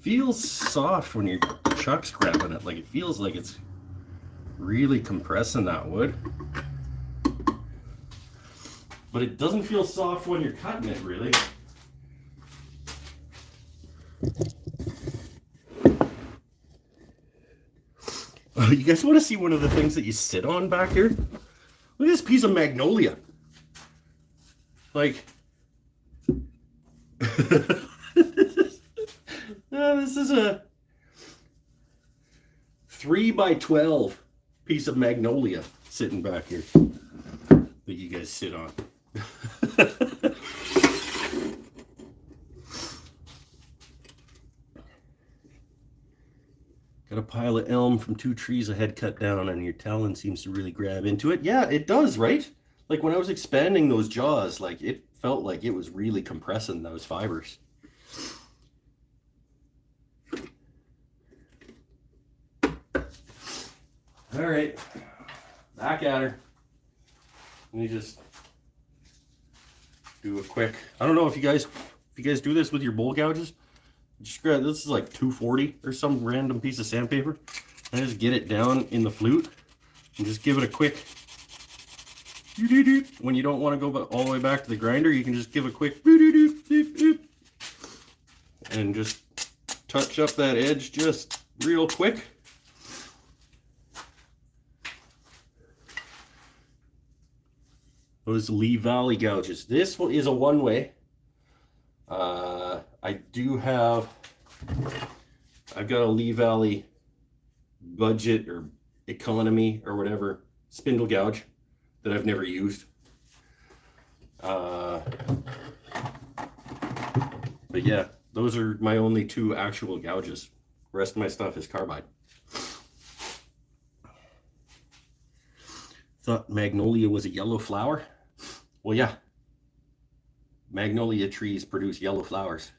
Speaker 1: Feels soft when you're chuck scrapping it. Like, it feels like it's really compressing that wood. But it doesn't feel soft when you're cutting it, really. Oh, you guys want to see one of the things that you sit on back here? Look at this piece of magnolia. Like, this is a 3x12 piece of magnolia sitting back here that you guys sit on. Got a pile of elm from 2 trees I had cut down, and your talon seems to really grab into it. Yeah, it does, right? Like when I was expanding those jaws, like it felt like it was really compressing those fibers. All right, back at her. Let me just do a quick, I don't know if you guys do this with your bowl gouges. Just grab, this is like 240 or some random piece of sandpaper. And just get it down in the flute and just give it a quick. When you don't want to go all the way back to the grinder, you can just give a quick and just touch up that edge just real quick. Those Lee Valley gouges. This one is a one-way. I've got a Lee Valley budget or economy or whatever spindle gouge that I've never used. But yeah, those are my only 2 actual gouges. The rest of my stuff is carbide. Thought magnolia was a yellow flower. Well, yeah. Magnolia trees produce yellow flowers.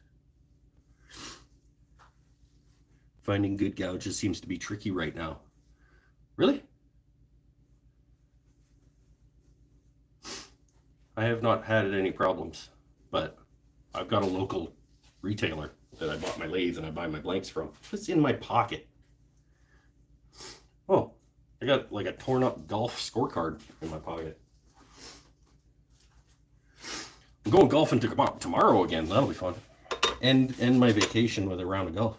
Speaker 1: Finding good gouges seems to be tricky right now. Really? I have not had any problems, but I've got a local retailer that I bought my lathe and I buy my blanks from. It's in my pocket. Oh, I got like a torn up golf scorecard in my pocket. I'm going golfing tomorrow again. That'll be fun. And my vacation with a round of golf.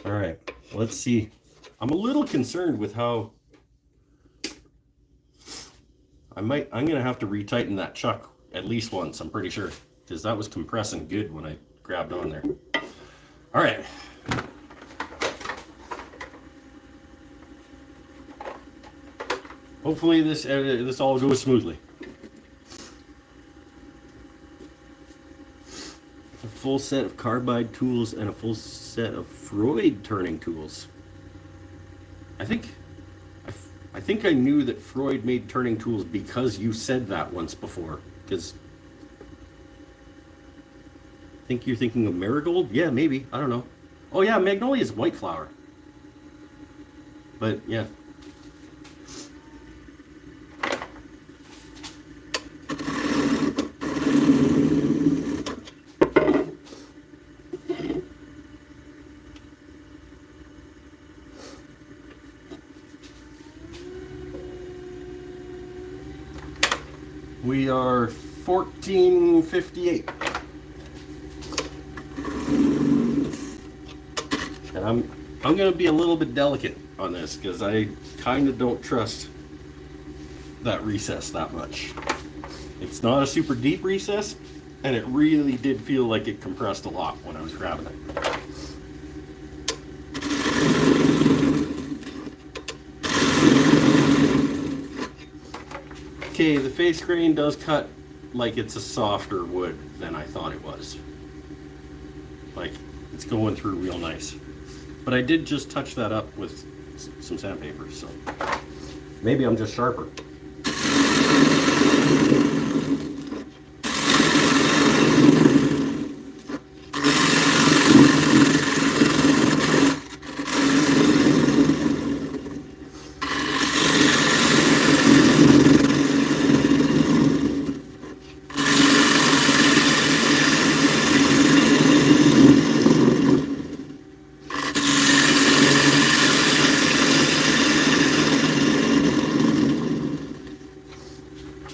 Speaker 1: All right, let's see. I'm a little concerned with how I'm gonna have to retighten that chuck at least once, I'm pretty sure, because that was compressing good when I grabbed on there. All right. Hopefully this all goes smoothly. A full set of carbide tools and a full set of Freud turning tools. I think I knew that Freud made turning tools because you said that once before. Because I think you're thinking of marigold? Yeah, maybe. I don't know. Oh yeah, magnolia is white flower. But yeah. We are 14:58. And I'm going to be a little bit delicate on this because I kind of don't trust that recess that much. It's not a super deep recess, and it really did feel like it compressed a lot when I was grabbing it. Okay, the face grain does cut like it's a softer wood than I thought it was. Like, it's going through real nice. But I did just touch that up with some sandpaper, so maybe I'm just sharper.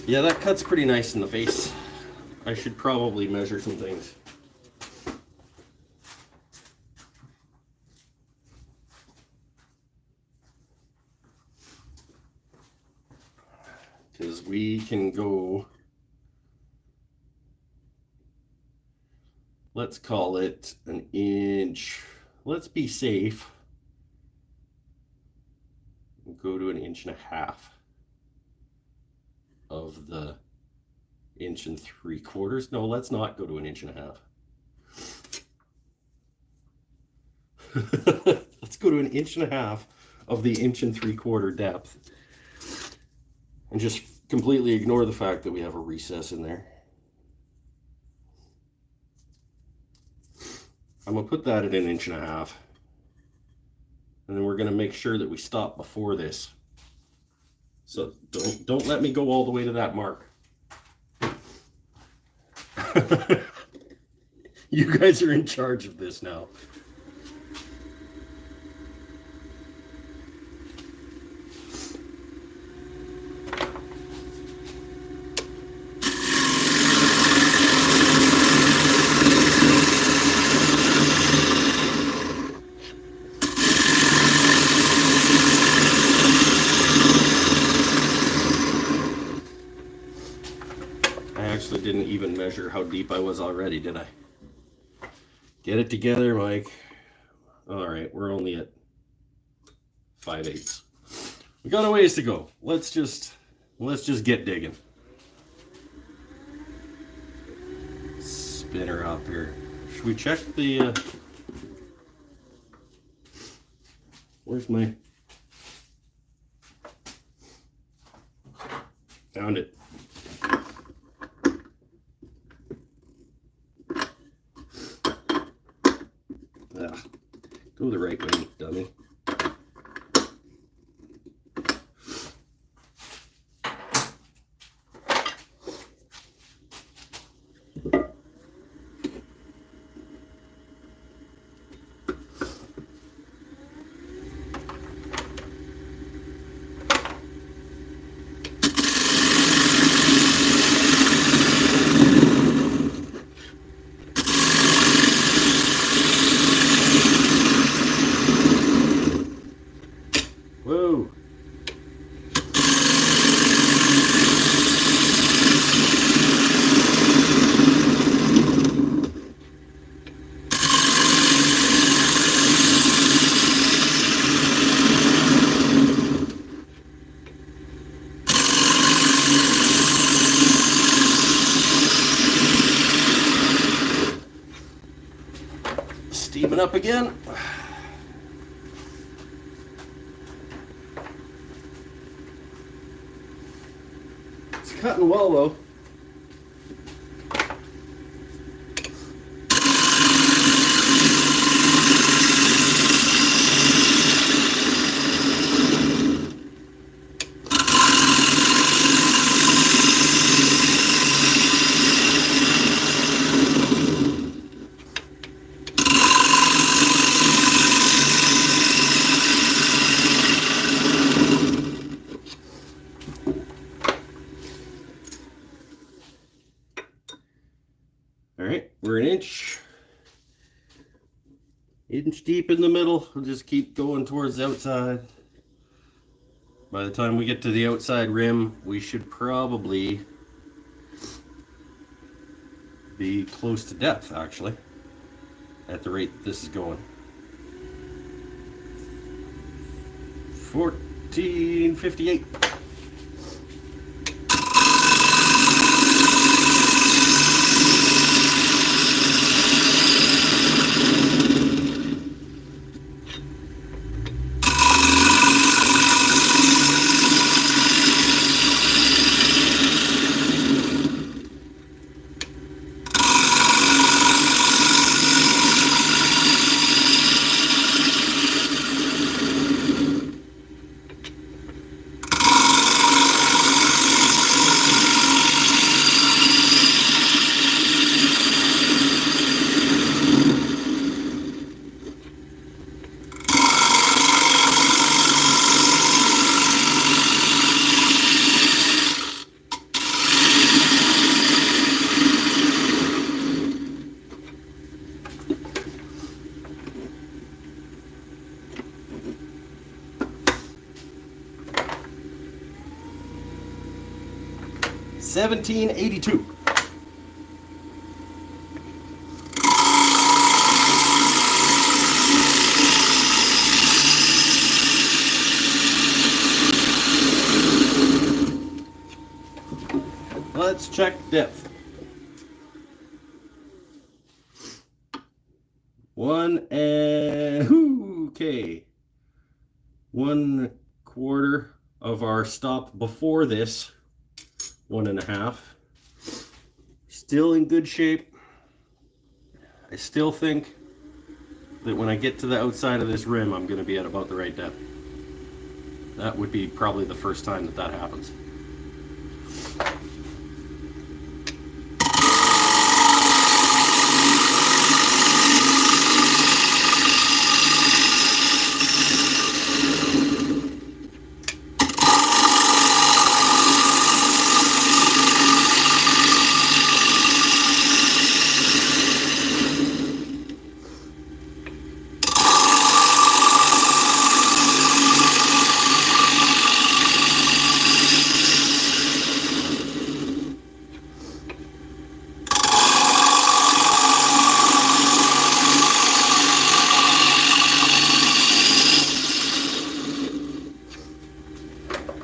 Speaker 1: Yeah, that cuts pretty nice in the face. I should probably measure some things. because we can go, let's call it an inch. Let's be safe. Go to an 1.5 inches of the 1 3/4 inches. No, let's not go to an 1.5 inches. Let's go to an 1.5 inches of the 1 3/4 inches depth. And just completely ignore the fact that we have a recess in there. I'm going to put that at an 1.5 inches. And then we're going to make sure that we stop before this. So don't let me go all the way to that mark. You guys are in charge of this now. Didn't even measure how deep I was already, did I? Get it together, Mike. All right, we're only at 5/8. We got a ways to go. Let's just get digging. Spin her up here. Should we check the where's my, found it. Go the right way, dummy. Whoa. Steaming up again. Cutting well though. All right, we're an inch deep in the middle. We'll just keep going towards the outside. By the time we get to the outside rim, we should probably be close to depth, actually, at the rate this is going. 1458. 1782. Let's check depth. Okay. 1/4 of our stop before this. 1.5. Still in good shape. I still think that when I get to the outside of this rim, I'm going to be at about the right depth. That would be probably the first time that happens.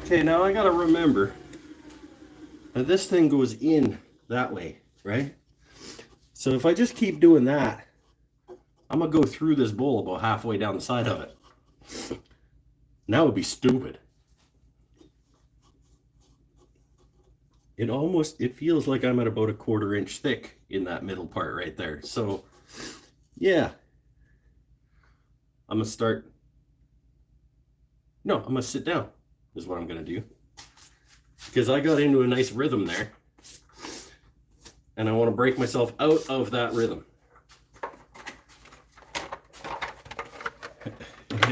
Speaker 1: Okay, now I gotta remember that this thing goes in that way, right? So if I just keep doing that, I'm gonna go through this bowl about halfway down the side of it. And that would be stupid. It feels like I'm at about a 1/4 inch thick in that middle part right there. So yeah, I'm gonna sit down is what I'm gonna do, because I got into a nice rhythm there and I want to break myself out of that rhythm.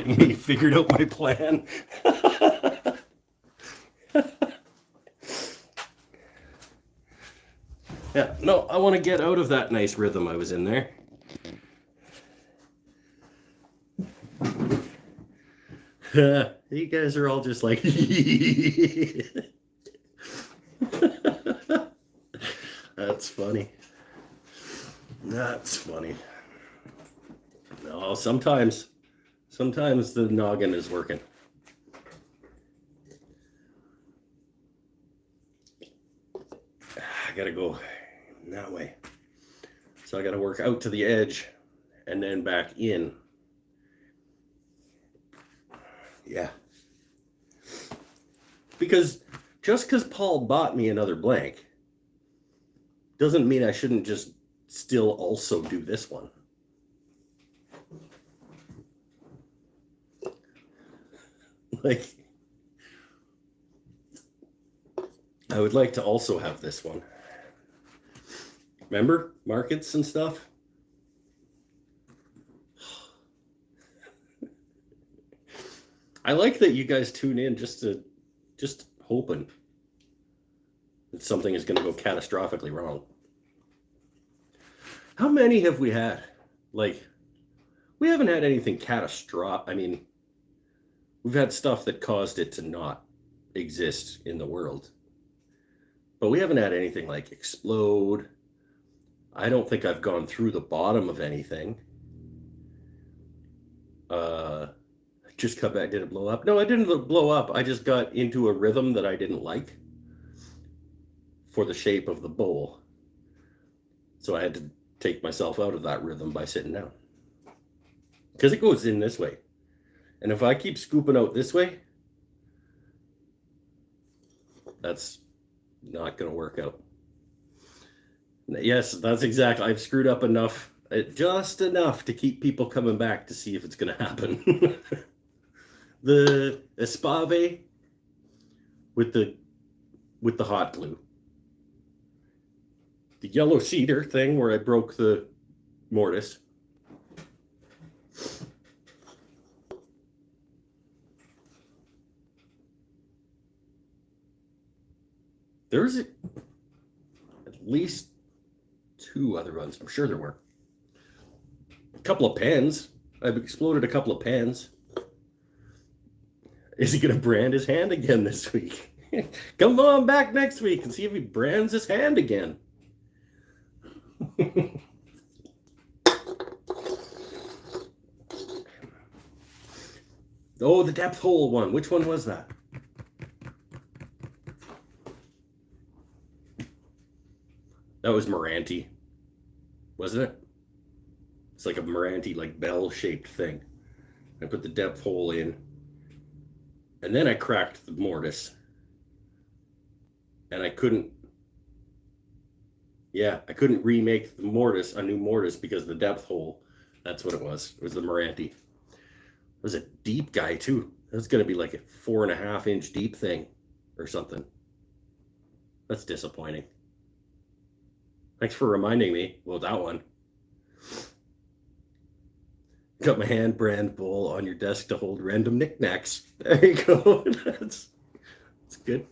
Speaker 1: He figured out my plan. Yeah, no, I want to get out of that nice rhythm I was in there. You guys are all just like, that's funny. That's funny. No, sometimes the noggin is working. I gotta go that way. So I gotta work out to the edge and then back in. Yeah. Because just because Paul bought me another blank doesn't mean I shouldn't just still also do this one. Like, I would like to also have this one. Remember markets and stuff? I like that you guys tune in just hoping that something is going to go catastrophically wrong. How many have we had? Like, we haven't had anything catastrophic. I mean, we've had stuff that caused it to not exist in the world. But we haven't had anything like explode. I don't think I've gone through the bottom of anything. Just cut back, did it blow up? No, it didn't blow up. I just got into a rhythm that I didn't like for the shape of the bowl. So I had to take myself out of that rhythm by sitting down. Because it goes in this way. And if I keep scooping out this way, that's not going to work out. Yes, that's exactly. I've screwed up enough, just enough to keep people coming back to see if it's going to happen. The Espave with the hot glue. The yellow cedar thing where I broke the mortise. There's at least 2 other ones. I'm sure there were. A couple of pens. I've exploded a couple of pens. Is he going to brand his hand again this week? Come on back next week and see if he brands his hand again. Oh, the depth hole one. Which one was that? That was Meranti, wasn't it? It's like a Meranti, like bell-shaped thing. I put the depth hole in, and then I cracked the mortise, and I couldn't remake the mortise, a new mortise, because the depth hole, that's what it was. It was the Meranti. It was a deep guy too. It was going to be like a 4.5-inch deep thing or something. That's disappointing. Thanks for reminding me. Well, that one. Got my hand brand bowl on your desk to hold random knickknacks. There you go. That's good.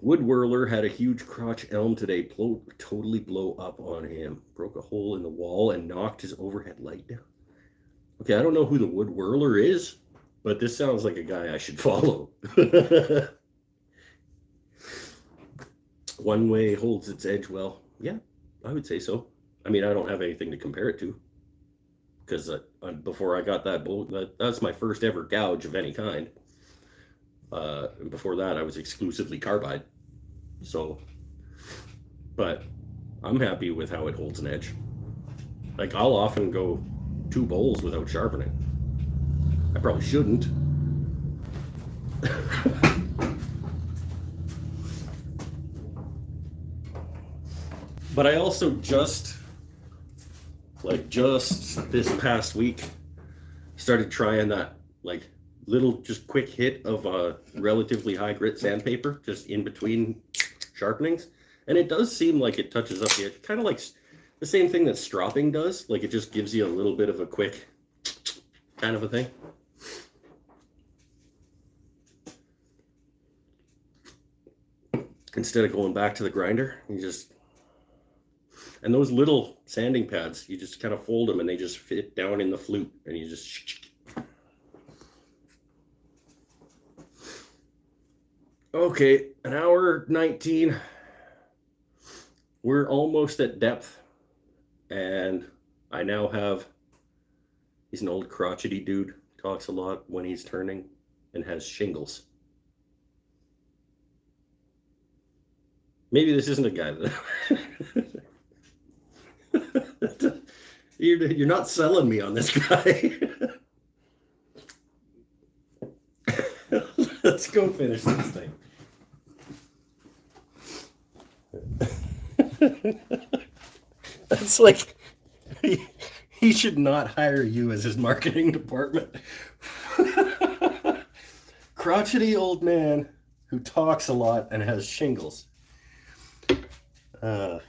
Speaker 1: Wood whirler had a huge crotch elm today. Totally blow up on him. Broke a hole in the wall and knocked his overhead light down. Okay, I don't know who the wood whirler is, but this sounds like a guy I should follow. One way holds its edge well. Yeah, I would say so. I mean, I don't have anything to compare it to, because before I got that bolt, that's my first ever gouge of any kind. And before that, I was exclusively carbide. So, but I'm happy with how it holds an edge. Like, I'll often go 2 bowls without sharpening. I probably shouldn't. But I also just this past week started trying that like little just quick hit of a relatively high grit sandpaper just in between sharpenings, and it does seem like it touches up the edge, kind of like the same thing that stropping does. Like, it just gives you a little bit of a quick kind of a thing. Instead of going back to the grinder, you just, and those little sanding pads, you just kind of fold them and they just fit down in the flute, and you just. Okay, 1:19. We're almost at depth, and I now have, he's an old crotchety dude, talks a lot when he's turning, and has shingles. Maybe this isn't a guy that you're not selling me on this guy. Let's go finish this thing. That's like, he should not hire you as his marketing department. Crotchety old man who talks a lot and has shingles. All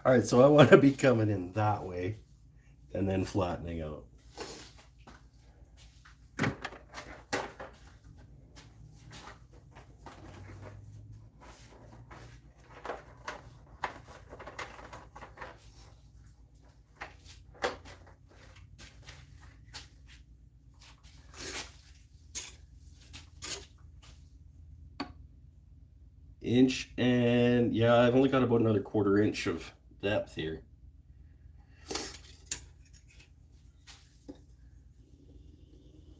Speaker 1: right, so I want to be coming in that way and then flattening out. Inch, and yeah, I've only got about another 1/4 inch of depth here.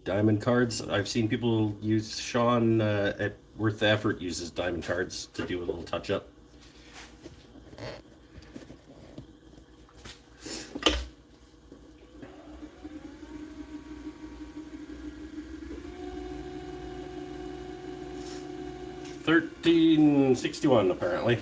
Speaker 1: Diamond cards, I've seen people use, Sean at Worth the Effort uses diamond cards to do a little touch up. $13.61 apparently.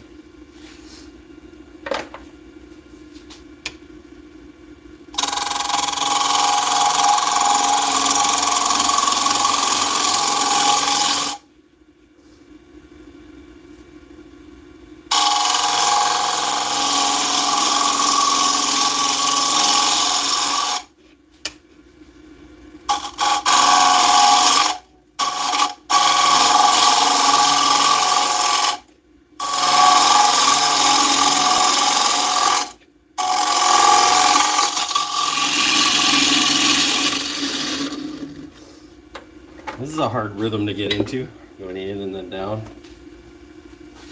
Speaker 1: is a hard rhythm to get into. Going in and then down.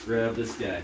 Speaker 1: Grab this guy.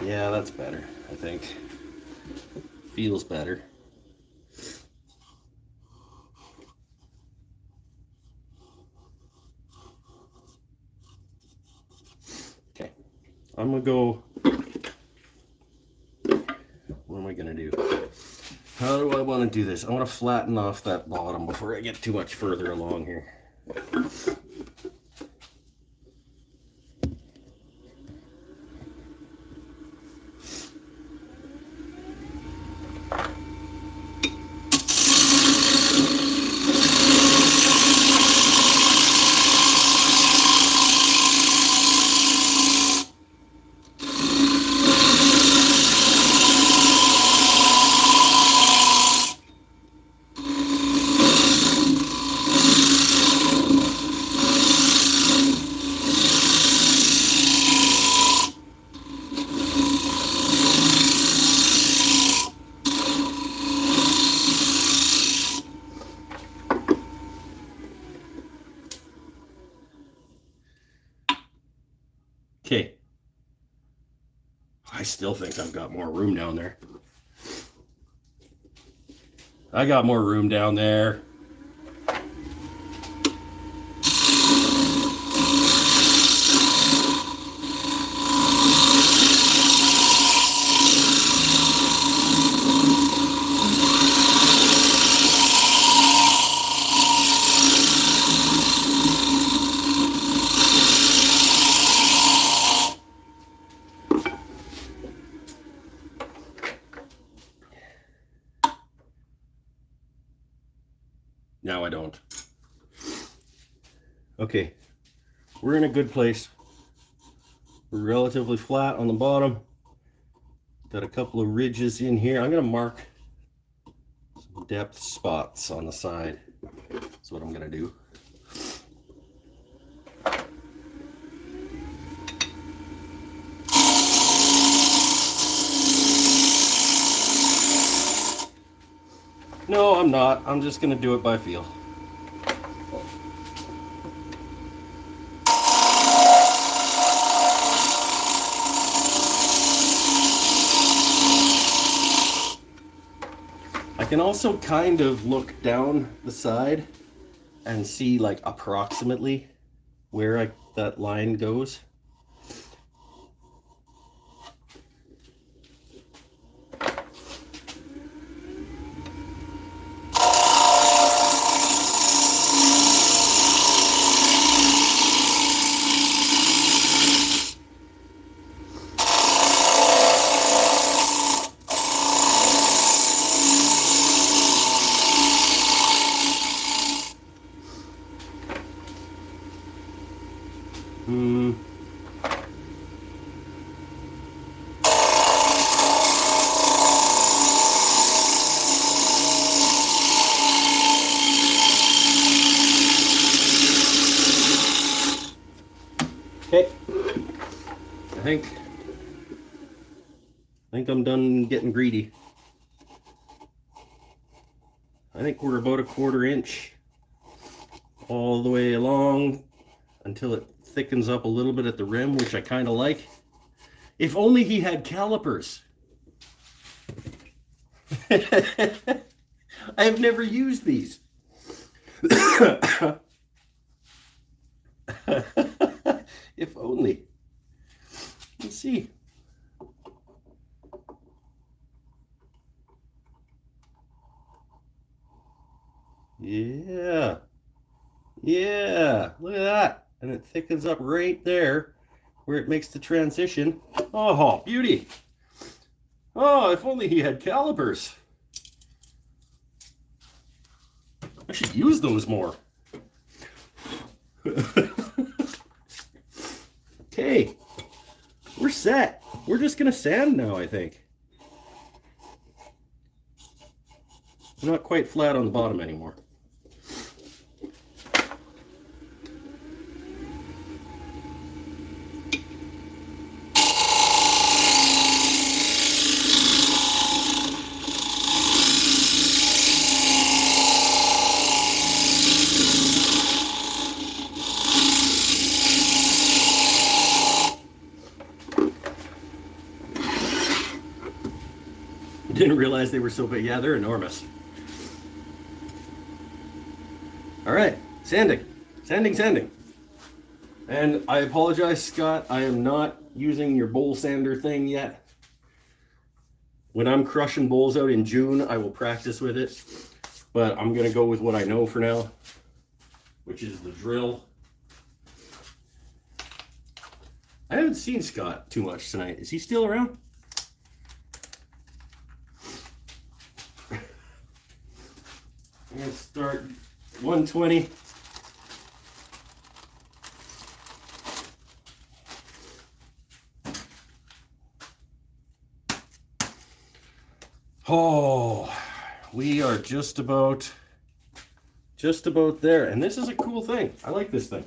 Speaker 1: Yeah, that's better, I think. Feels better. Okay, I'm gonna go. What am I gonna do? How do I want to do this? I want to flatten off that bottom before I get too much further along here. Okay. I still think I've got more room down there. I got more room down there. Now I don't. Okay, we're in a good place. We're relatively flat on the bottom. Got a couple of ridges in here. I'm gonna mark some depth spots on the side. That's what I'm gonna do. No, I'm not. I'm just gonna do it by feel. I can also kind of look down the side and see like approximately where that line goes. Okay, I think I'm done getting greedy. I think we're about a 1/4 inch all the way along until it thickens up a little bit at the rim, which I kind of like. If only he had calipers. I have never used these. If only. Let's see. Yeah. Yeah. Look at that. And it thickens up right there where it makes the transition. Oh, beauty. Oh, if only he had calipers. I should use those more. Okay, we're set. We're just gonna sand now, I think. I'm not quite flat on the bottom anymore. Didn't realize they were so big. Yeah, they're enormous. All right, sanding, sanding, sanding. And I apologize, Scott. I am not using your bowl sander thing yet. When I'm crushing bowls out in June, I will practice with it. But I'm going to go with what I know for now, which is the drill. I haven't seen Scott too much tonight. Is he still around? I'm going to start 120. Oh, we are just about there. And this is a cool thing. I like this thing.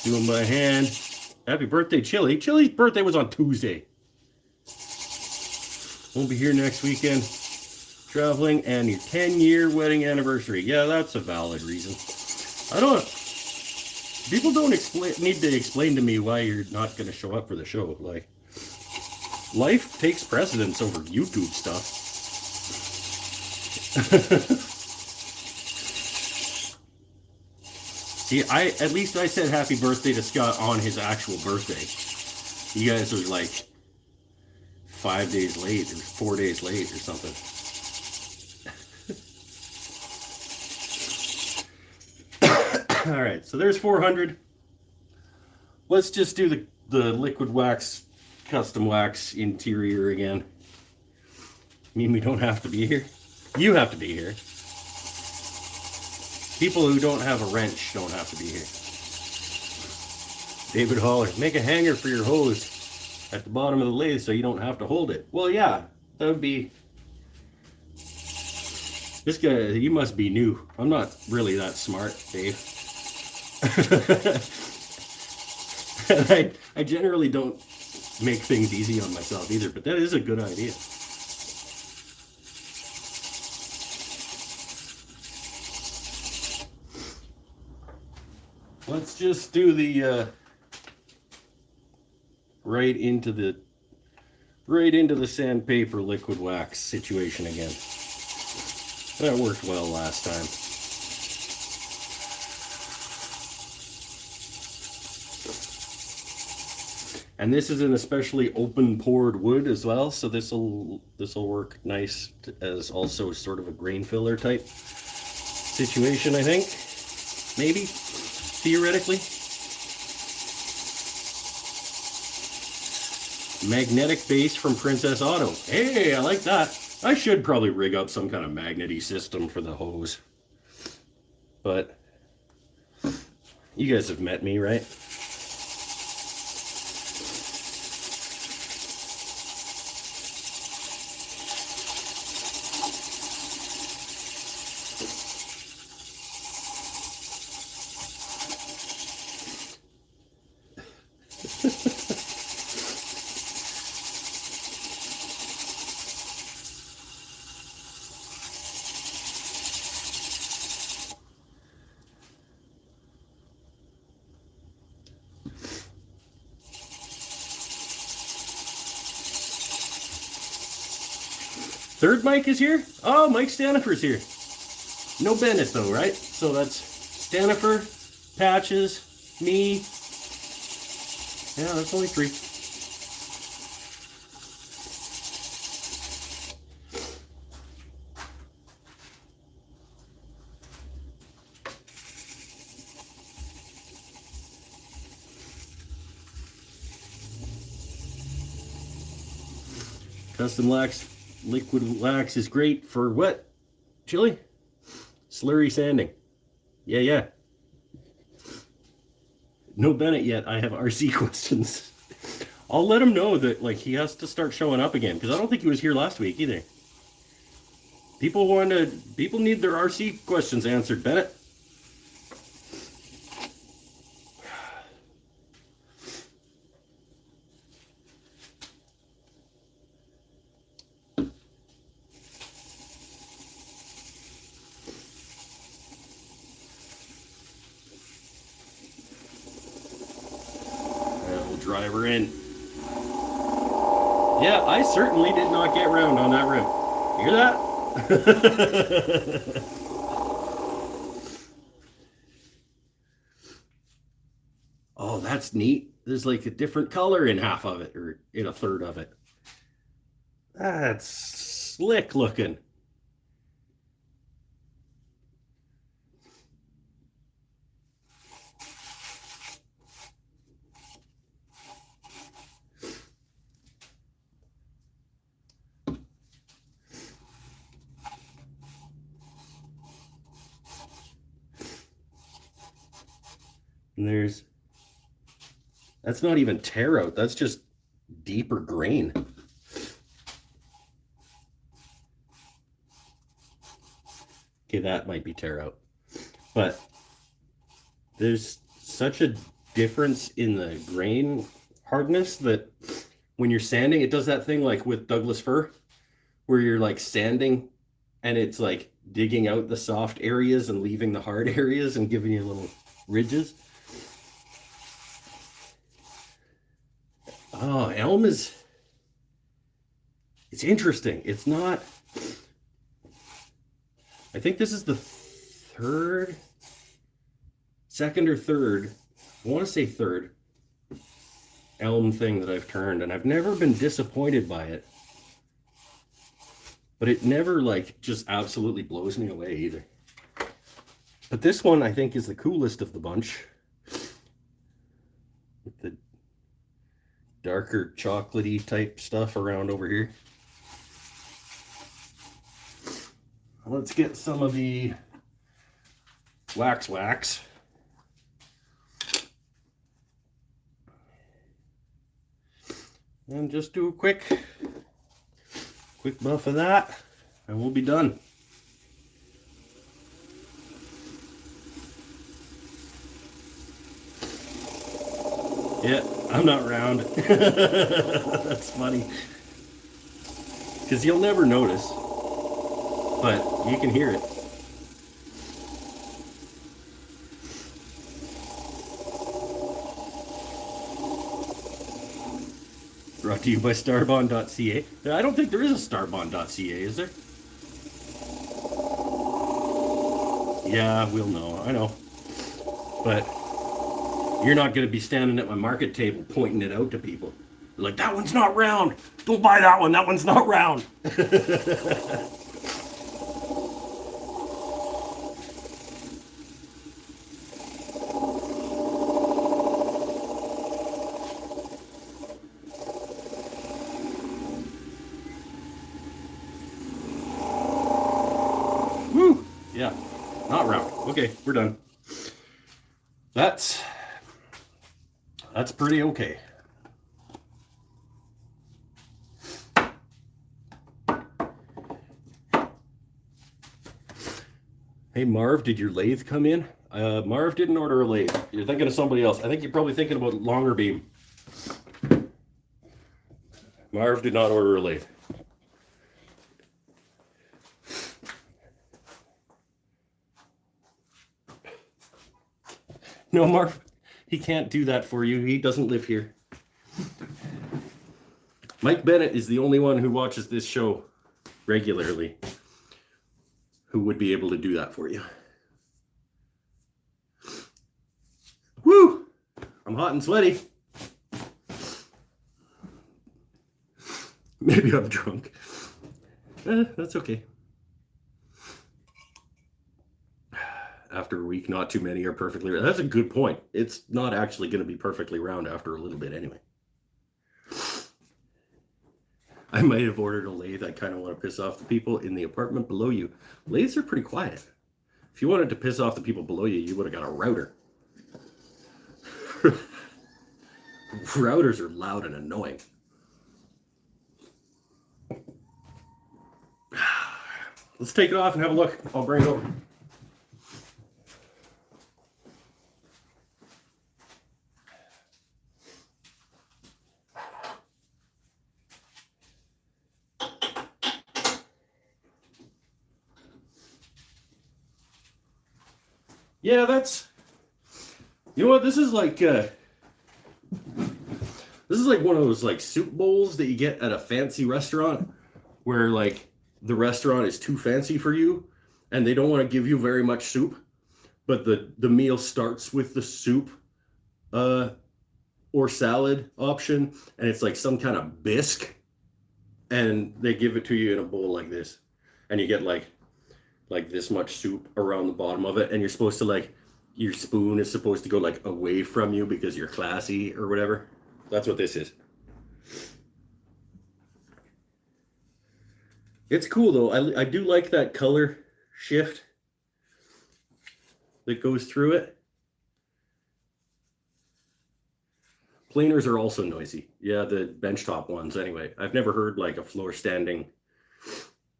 Speaker 1: Doing by hand. Happy birthday, Chili. Chili's birthday was on Tuesday. Won't be here next weekend. Traveling and your 10-year wedding anniversary. Yeah, that's a valid reason. I don't... People don't need to explain to me why you're not going to show up for the show. Like, life takes precedence over YouTube stuff. See, at least I said happy birthday to Scott on his actual birthday. You guys are like 5 days late or 4 days late or something. All right, so there's 400. Let's just do the liquid wax, custom wax interior again. I mean, we don't have to be here. You have to be here. People who don't have a wrench don't have to be here. David Holler, make a hanger for your hose at the bottom of the lathe so you don't have to hold it. Well, yeah, that would be... This guy, you must be new. I'm not really that smart, Dave. I generally don't make things easy on myself either, but that is a good idea. Let's just do the right into the sandpaper liquid wax situation again. That worked well last time. And this is an especially open pored wood as well, so this'll work nice as also sort of a grain filler type situation, I think. Maybe, theoretically. Magnetic base from Princess Auto. Hey, I like that. I should probably rig up some kind of magnety system for the hose. But you guys have met me, right? Third Mike is here? Oh, Mike Stanifer's here. No Bennett though, right? So that's Stanifer, Patches, me. Yeah, that's only 3. Custom wax, liquid wax is great for what? Chili? Slurry sanding. Yeah. No Bennett yet. I have RC questions. I'll let him know that like he has to start showing up again because I don't think he was here last week either. People need their RC questions answered, Bennett. Driver in. Yeah, I certainly did not get round on that rim. Hear that? Oh, that's neat. There's like a different color in half of it, or in a third of it. That's slick looking. And that's not even tear out, that's just deeper grain. Okay, that might be tear out. But there's such a difference in the grain hardness that when you're sanding, it does that thing like with Douglas fir, where you're like sanding and it's like digging out the soft areas and leaving the hard areas and giving you little ridges. Oh, elm is, it's interesting. It's not, I think this is the second or third, I want to say third elm thing that I've turned, and I've never been disappointed by it. But it never like just absolutely blows me away either. But this one I think is the coolest of the bunch. With the darker chocolatey type stuff around over here. Let's get some of the wax. And just do a quick buff of that, and we'll be done. Yeah, I'm not round. That's funny. Because you'll never notice, but you can hear it. Brought to you by starbond.ca. I don't think there is a starbond.ca, is there? Yeah, we'll know. I know. But you're not going to be standing at my market table pointing it out to people. You're like, that one's not round. Don't buy that one. That one's not round. Woo! Yeah, not round. Okay, we're done. That's pretty okay. Hey Marv, did your lathe come in? Marv didn't order a lathe. You're thinking of somebody else. I think you're probably thinking about longer beam. Marv did not order a lathe. No, Marv, he can't do that for you. He doesn't live here. Mike Bennett is the only one who watches this show regularly who would be able to do that for you. Woo! I'm hot and sweaty. Maybe I'm drunk. That's okay. After a week, not too many are perfectly round. That's a good point. It's not actually going to be perfectly round after a little bit anyway. I might have ordered a lathe. I kind of want to piss off the people in the apartment below you. Lathes are pretty quiet. If you wanted to piss off the people below you, you would have got a router. Routers are loud and annoying. Let's take it off and have a look. I'll bring it over. Yeah, you know what, this is like one of those like soup bowls that you get at a fancy restaurant where like the restaurant is too fancy for you and they don't want to give you very much soup, but the meal starts with the soup or salad option, and it's like some kind of bisque, and they give it to you in a bowl like this, and you get like this much soup around the bottom of it, and you're supposed to like, your spoon is supposed to go like away from you because you're classy or whatever. That's what this is. It's cool though. I do like that color shift that goes through it. Planers are also noisy. Yeah, the benchtop ones anyway. I've never heard like a floor standing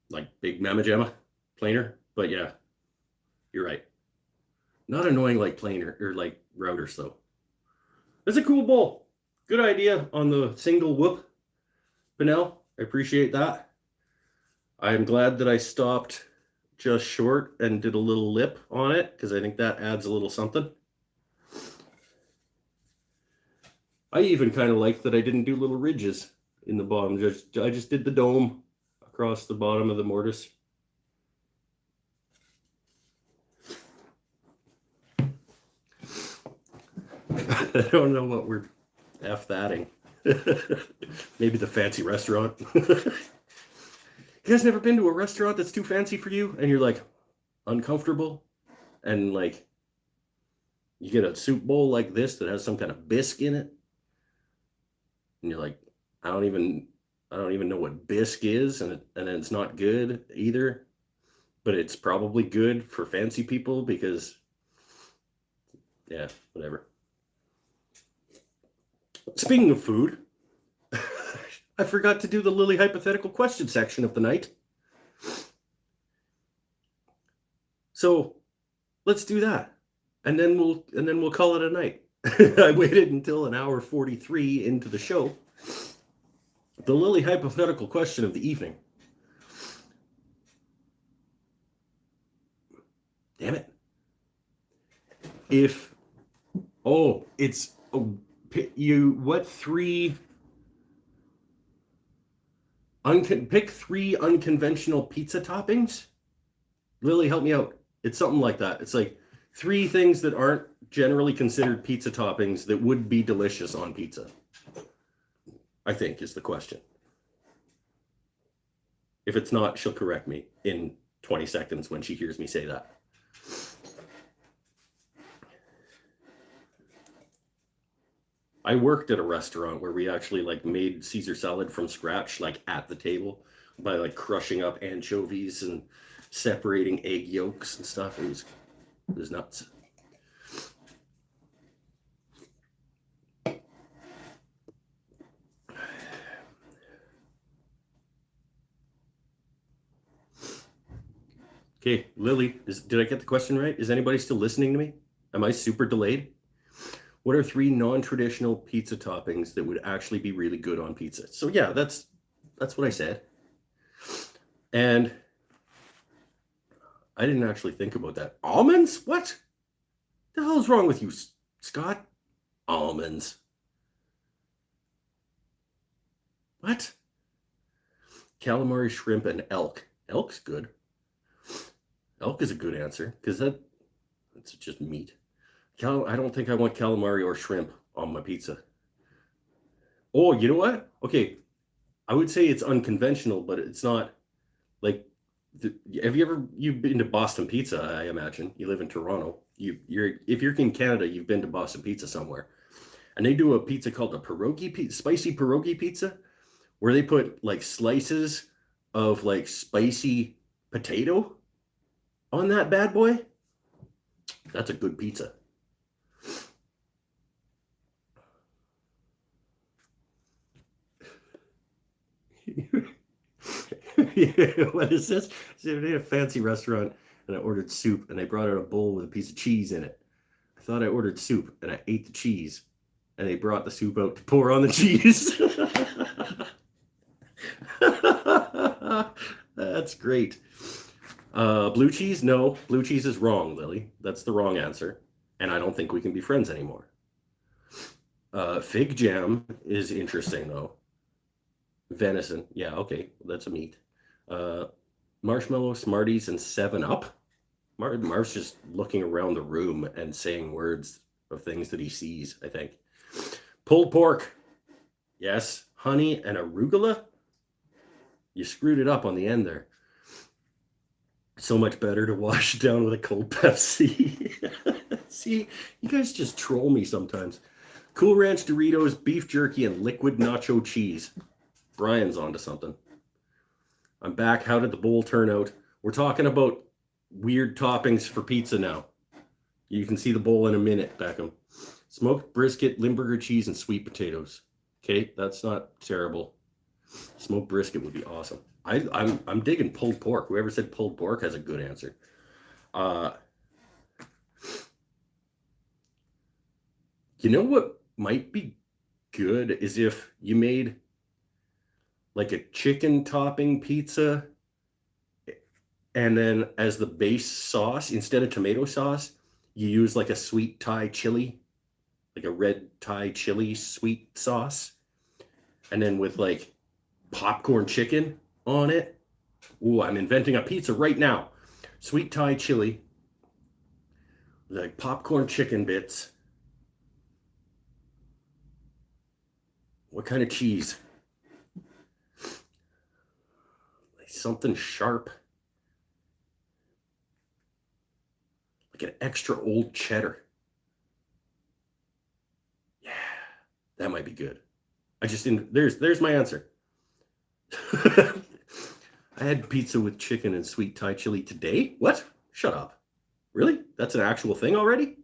Speaker 1: like big Mamma Jamma planer, but yeah, you're right. Not annoying like planer or like routers though. That's a cool bowl. Good idea on the single whoop, Benel. I appreciate that. I'm glad that I stopped just short and did a little lip on it because I think that adds a little something. I even kind of like that I didn't do little ridges in the bottom. I just did the dome across the bottom of the mortise. I don't know what we're F-thatting. Maybe the fancy restaurant. You guys never been to a restaurant that's too fancy for you and you're like uncomfortable and like you get a soup bowl like this that has some kind of bisque in it and you're like, I don't even know what bisque is, and it's not good either, but it's probably good for fancy people because yeah, whatever. Speaking of food, I forgot to do the Lily hypothetical question section of the night. So let's do that. And then we'll call it a night. I waited until an hour 43 into the show. The Lily hypothetical question of the evening. Damn it. Pick three unconventional pizza toppings. Lily, help me out. It's something like that. It's like 3 things that aren't generally considered pizza toppings that would be delicious on pizza, I think is the question. If it's not, she'll correct me in 20 seconds when she hears me say that. I worked at a restaurant where we actually like made Caesar salad from scratch, like at the table, by like crushing up anchovies and separating egg yolks and stuff. It was nuts. Okay, Lily, did I get the question right? Is anybody still listening to me? Am I super delayed? What are 3 non-traditional pizza toppings that would actually be really good on pizza? So yeah, that's what I said. And I didn't actually think about that. Almonds? What? The hell is wrong with you, Scott? Almonds. What? Calamari, shrimp, and elk. Elk's good. Elk is a good answer because that's just meat. I don't think I want calamari or shrimp on my pizza. Oh, you know what? Okay, I would say it's unconventional, but it's not like. Have you've been to Boston Pizza? I imagine you live in Toronto. If you're in Canada, you've been to Boston Pizza somewhere, and they do a pizza called a pierogi pizza, spicy pierogi pizza, where they put like slices of like spicy potato on that bad boy. That's a good pizza. What is this? So I did a fancy restaurant and I ordered soup and they brought out a bowl with a piece of cheese in it. I thought I ordered soup and I ate the cheese and they brought the soup out to pour on the cheese. That's great. Blue cheese? No, blue cheese is wrong, Lily. That's the wrong answer. And I don't think we can be friends anymore. Fig jam is interesting though. Venison. Yeah, okay. That's a meat. Marshmallow, Smarties, and 7-Up. Marv's just looking around the room and saying words of things that he sees, I think. Pulled pork. Yes. Honey and arugula. You screwed it up on the end there. So much better to wash it down with a cold Pepsi. See, you guys just troll me sometimes. Cool Ranch Doritos, beef jerky, and liquid nacho cheese. Brian's onto something. I'm back. How did the bowl turn out? We're talking about weird toppings for pizza now. You can see the bowl in a minute, Beckham. Smoked brisket, Limburger cheese, and sweet potatoes. Okay, that's not terrible. Smoked brisket would be awesome. I'm digging pulled pork. Whoever said pulled pork has a good answer. You know what might be good is if you made like a chicken topping pizza, and then as the base sauce, instead of tomato sauce, you use like a sweet Thai chili, like a red Thai chili sweet sauce, and then with like popcorn chicken on it. Ooh, I'm inventing a pizza right now. Sweet Thai chili, like popcorn chicken bits. What kind of cheese? Like something sharp. Like an extra old cheddar. Yeah, that might be good. I just didn't. There's my answer. I had pizza with chicken and sweet Thai chili today. What? Shut up. Really? That's an actual thing already?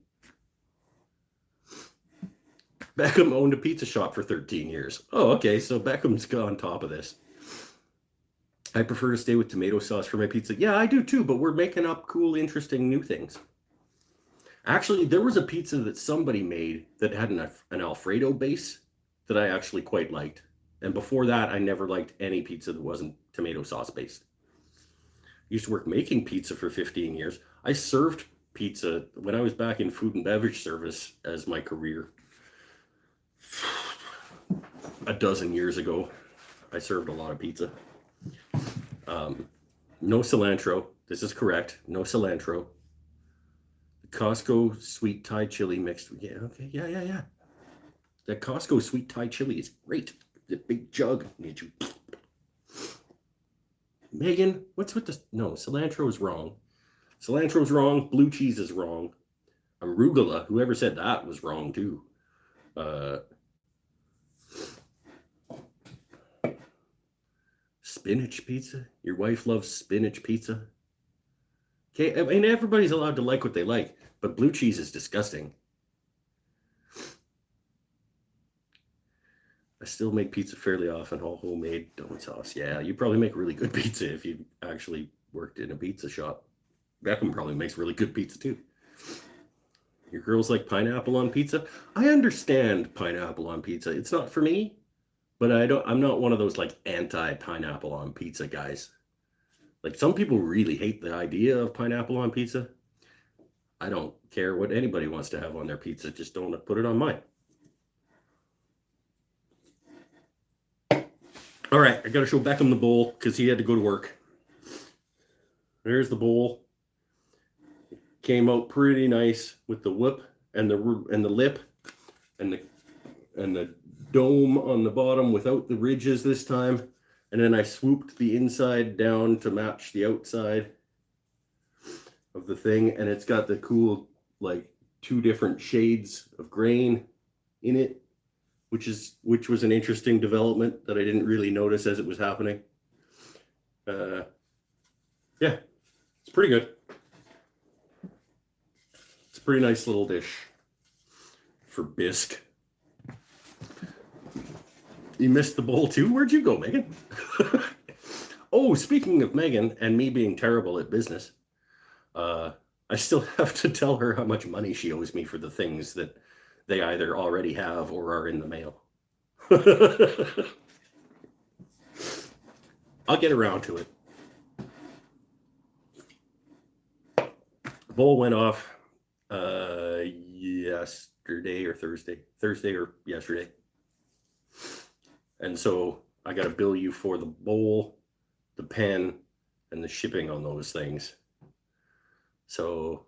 Speaker 1: Beckham owned a pizza shop for 13 years. Oh, okay. So Beckham's on top of this. I prefer to stay with tomato sauce for my pizza. Yeah, I do too, but we're making up cool, interesting new things. Actually, there was a pizza that somebody made that had an Alfredo base that I actually quite liked. And before that, I never liked any pizza that wasn't tomato sauce based. I used to work making pizza for 15 years. I served pizza when I was back in food and beverage service as my career. A dozen years ago, I served a lot of pizza. No cilantro. This is correct. No cilantro. Costco sweet Thai chili mixed. Yeah, okay. Yeah. That Costco sweet Thai chili is great. The big jug. Need you. Megan, what's with this? No, cilantro is wrong. Cilantro's wrong. Blue cheese is wrong. Arugula, whoever said that was wrong too. Spinach pizza? Your wife loves spinach pizza? Okay, I mean, everybody's allowed to like what they like, but blue cheese is disgusting. I still make pizza fairly often, all homemade, donut sauce. Yeah, you probably make really good pizza if you actually worked in a pizza shop. Beckham probably makes really good pizza too. Your girls like pineapple on pizza? I understand pineapple on pizza. It's not for me, but I'm not one of those like anti-pineapple on pizza guys. Like some people really hate the idea of pineapple on pizza. I don't care what anybody wants to have on their pizza. Just don't put it on mine. All right, I got to show Beckham the bowl because he had to go to work. There's the bowl. Came out pretty nice with the whip and the lip and the dome on the bottom without the ridges this time. And then I swooped the inside down to match the outside of the thing, and it's got the cool like 2 different shades of grain in it, which was an interesting development that I didn't really notice as it was happening. Yeah, it's pretty good. It's a pretty nice little dish for bisque. You missed the bowl too? Where'd you go, Megan? Oh, speaking of Megan and me being terrible at business, I still have to tell her how much money she owes me for the things that they either already have or are in the mail. I'll get around to it. Bowl went off yesterday or Thursday or yesterday. And so I got to bill you for the bowl, the pen, and the shipping on those things. So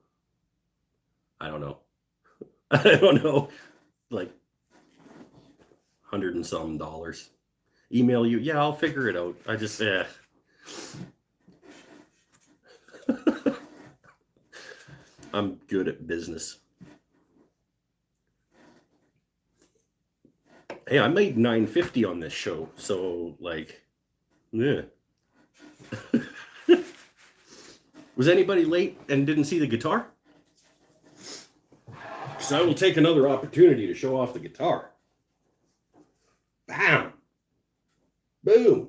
Speaker 1: I don't know. Like $100 and some. Email you. Yeah, I'll figure it out. I just, I'm good at business. Hey, I made $9.50 on this show, so like, yeah. Was anybody late and didn't see the guitar? Because I will take another opportunity to show off the guitar. Bam! Boom!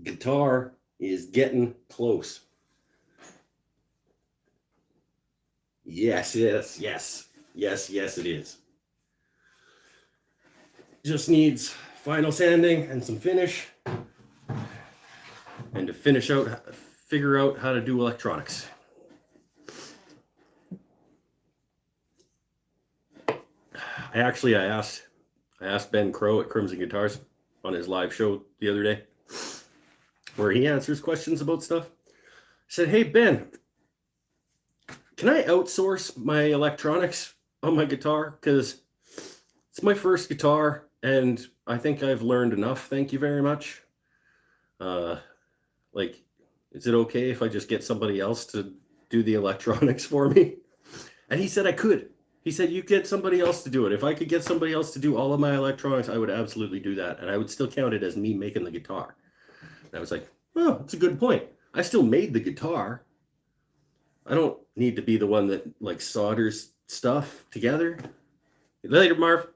Speaker 1: Guitar is getting close. Yes. Yes, it is. Just needs final sanding and some finish, and to figure out how to do electronics. I asked Ben Crow at Crimson Guitars on his live show the other day, where he answers questions about stuff. I said, "Hey Ben, can I outsource my electronics on my guitar? Because it's my first guitar, and I think I've learned enough. Thank you very much. Like, is it okay if I just get somebody else to do the electronics for me?" And he said I could. He said, "You get somebody else to do it. If I could get somebody else to do all of my electronics, I would absolutely do that. And I would still count it as me making the guitar." And I was like, "Oh, that's a good point. I still made the guitar. I don't need to be the one that like solders stuff together." Later, Marv.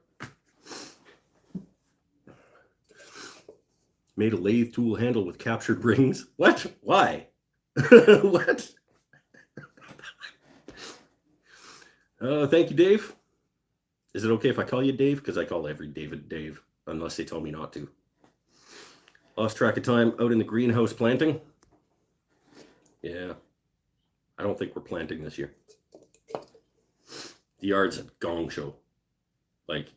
Speaker 1: Made a lathe tool handle with captured rings. What? Why? What? Thank you, Dave. Is it okay if I call you Dave? Because I call every David Dave, unless they tell me not to. Lost track of time out in the greenhouse planting. Yeah. I don't think we're planting this year. The yard's a gong show. Like,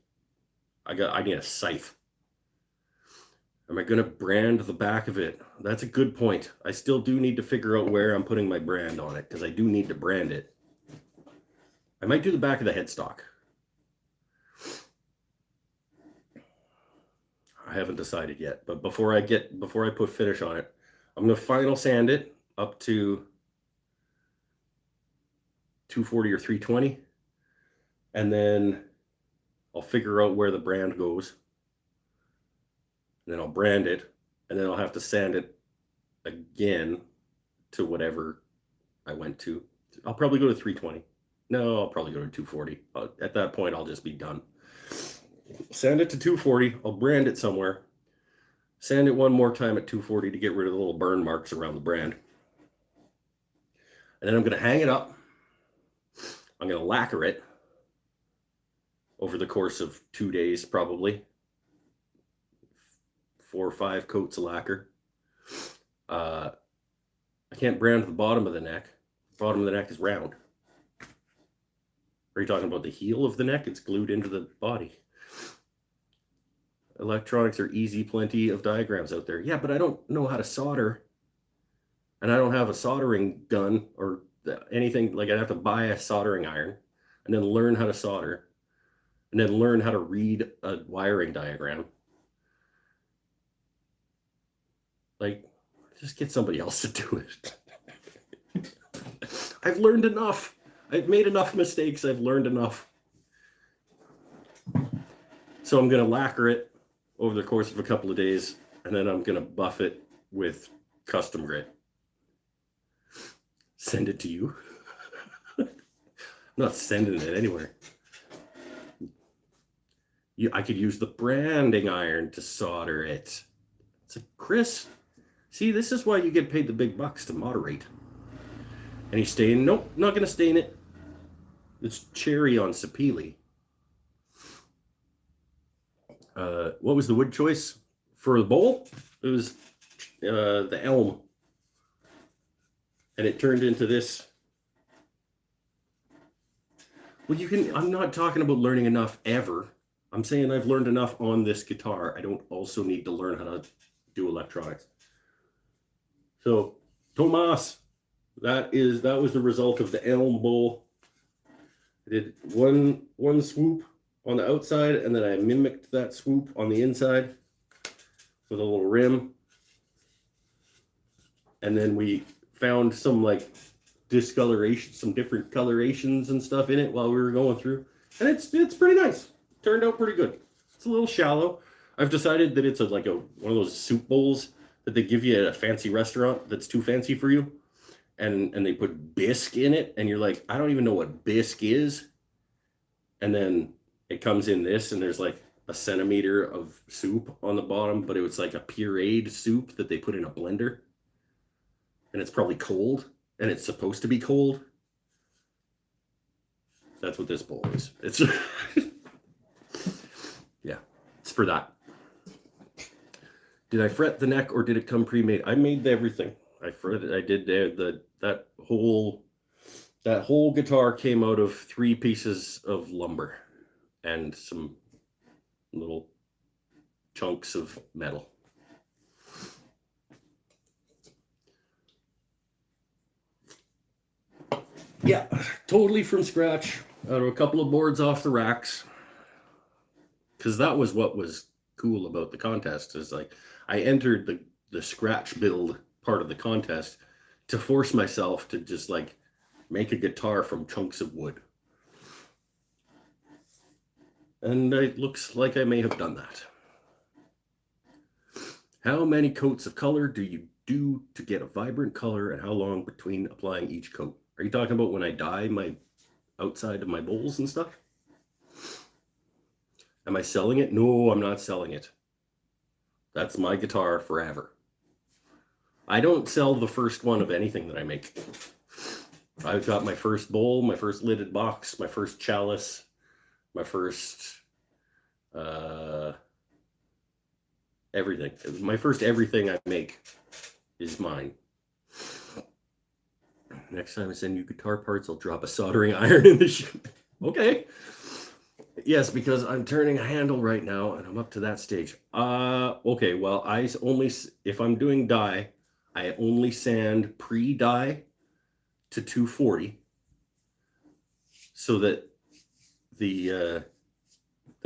Speaker 1: I need a scythe. Am I going to brand the back of it? That's a good point. I still do need to figure out where I'm putting my brand on it, because I do need to brand it. I might do the back of the headstock. I haven't decided yet, but before I put finish on it, I'm going to final sand it up to 240 or 320, and then I'll figure out where the brand goes, and then I'll brand it, and then I'll have to sand it again to whatever I went to. I'll probably go to 320. No, I'll probably go to 240. At that point, I'll just be done. Sand it to 240. I'll brand it somewhere. Sand it one more time at 240 to get rid of the little burn marks around the brand. And then I'm going to hang it up. I'm going to lacquer it over the course of 2 days, probably. 4 or 5 coats of lacquer. I can't brand the bottom of the neck. The bottom of the neck is round. Are you talking about the heel of the neck? It's glued into the body. Electronics are easy, plenty of diagrams out there. Yeah, but I don't know how to solder. And I don't have a soldering gun or anything. Like, I'd have to buy a soldering iron and then learn how to solder and then learn how to read a wiring diagram. Like, just get somebody else to do it. I've learned enough. I've made enough mistakes. I've learned enough. So I'm going to lacquer it over the course of a couple of days, and then I'm going to buff it with custom grit. Send it to you. I'm not sending it anywhere. I could use the branding iron to solder it. It's like, Chris, see, this is why you get paid the big bucks, to moderate. Any stain? Nope, not going to stain it. It's cherry on sapele. What was the wood choice for the bowl? It was the ELM. And it turned into this. Well, I'm not talking about learning enough ever. I'm saying I've learned enough on this guitar. I don't also need to learn how to do electronics. So, Tomas, that was the result of the ELM bowl. I did one swoop on the outside, and then I mimicked that swoop on the inside with a little rim. And then we found some like discoloration, some different colorations and stuff in it while we were going through. And it's pretty nice. Turned out pretty good. It's a little shallow. I've decided that it's one of those soup bowls that they give you at a fancy restaurant that's too fancy for you. And they put bisque in it, and you're like, I don't even know what bisque is. And then it comes in this, and there's like a centimeter of soup on the bottom, but it was like a pureed soup that they put in a blender. And it's probably cold, and it's supposed to be cold. That's what this bowl is. It's yeah, it's for that. Did I fret the neck or did it come pre-made? I made everything. I fretted. I did that whole guitar came out of 3 pieces of lumber and some little chunks of metal. Yeah, totally from scratch, out of a couple of boards off the racks. Because that was what was cool about the contest, is like I entered the scratch build part of the contest to force myself to just like make a guitar from chunks of wood. And it looks like I may have done that. How many coats of color do you do to get a vibrant color, and how long between applying each coat? Are you talking about when I dye my outside of my bowls and stuff? Am I selling it? No, I'm not selling it. That's my guitar forever. I don't sell the first one of anything that I make. I've got my first bowl, my first lidded box, my first chalice, my first everything. My first everything I make is mine. Next time I send you guitar parts, I'll drop a soldering iron in the ship. Okay. Yes, because I'm turning a handle right now and I'm up to that stage. Okay, well, if I'm doing dye, I only sand pre-dye to 240 so that the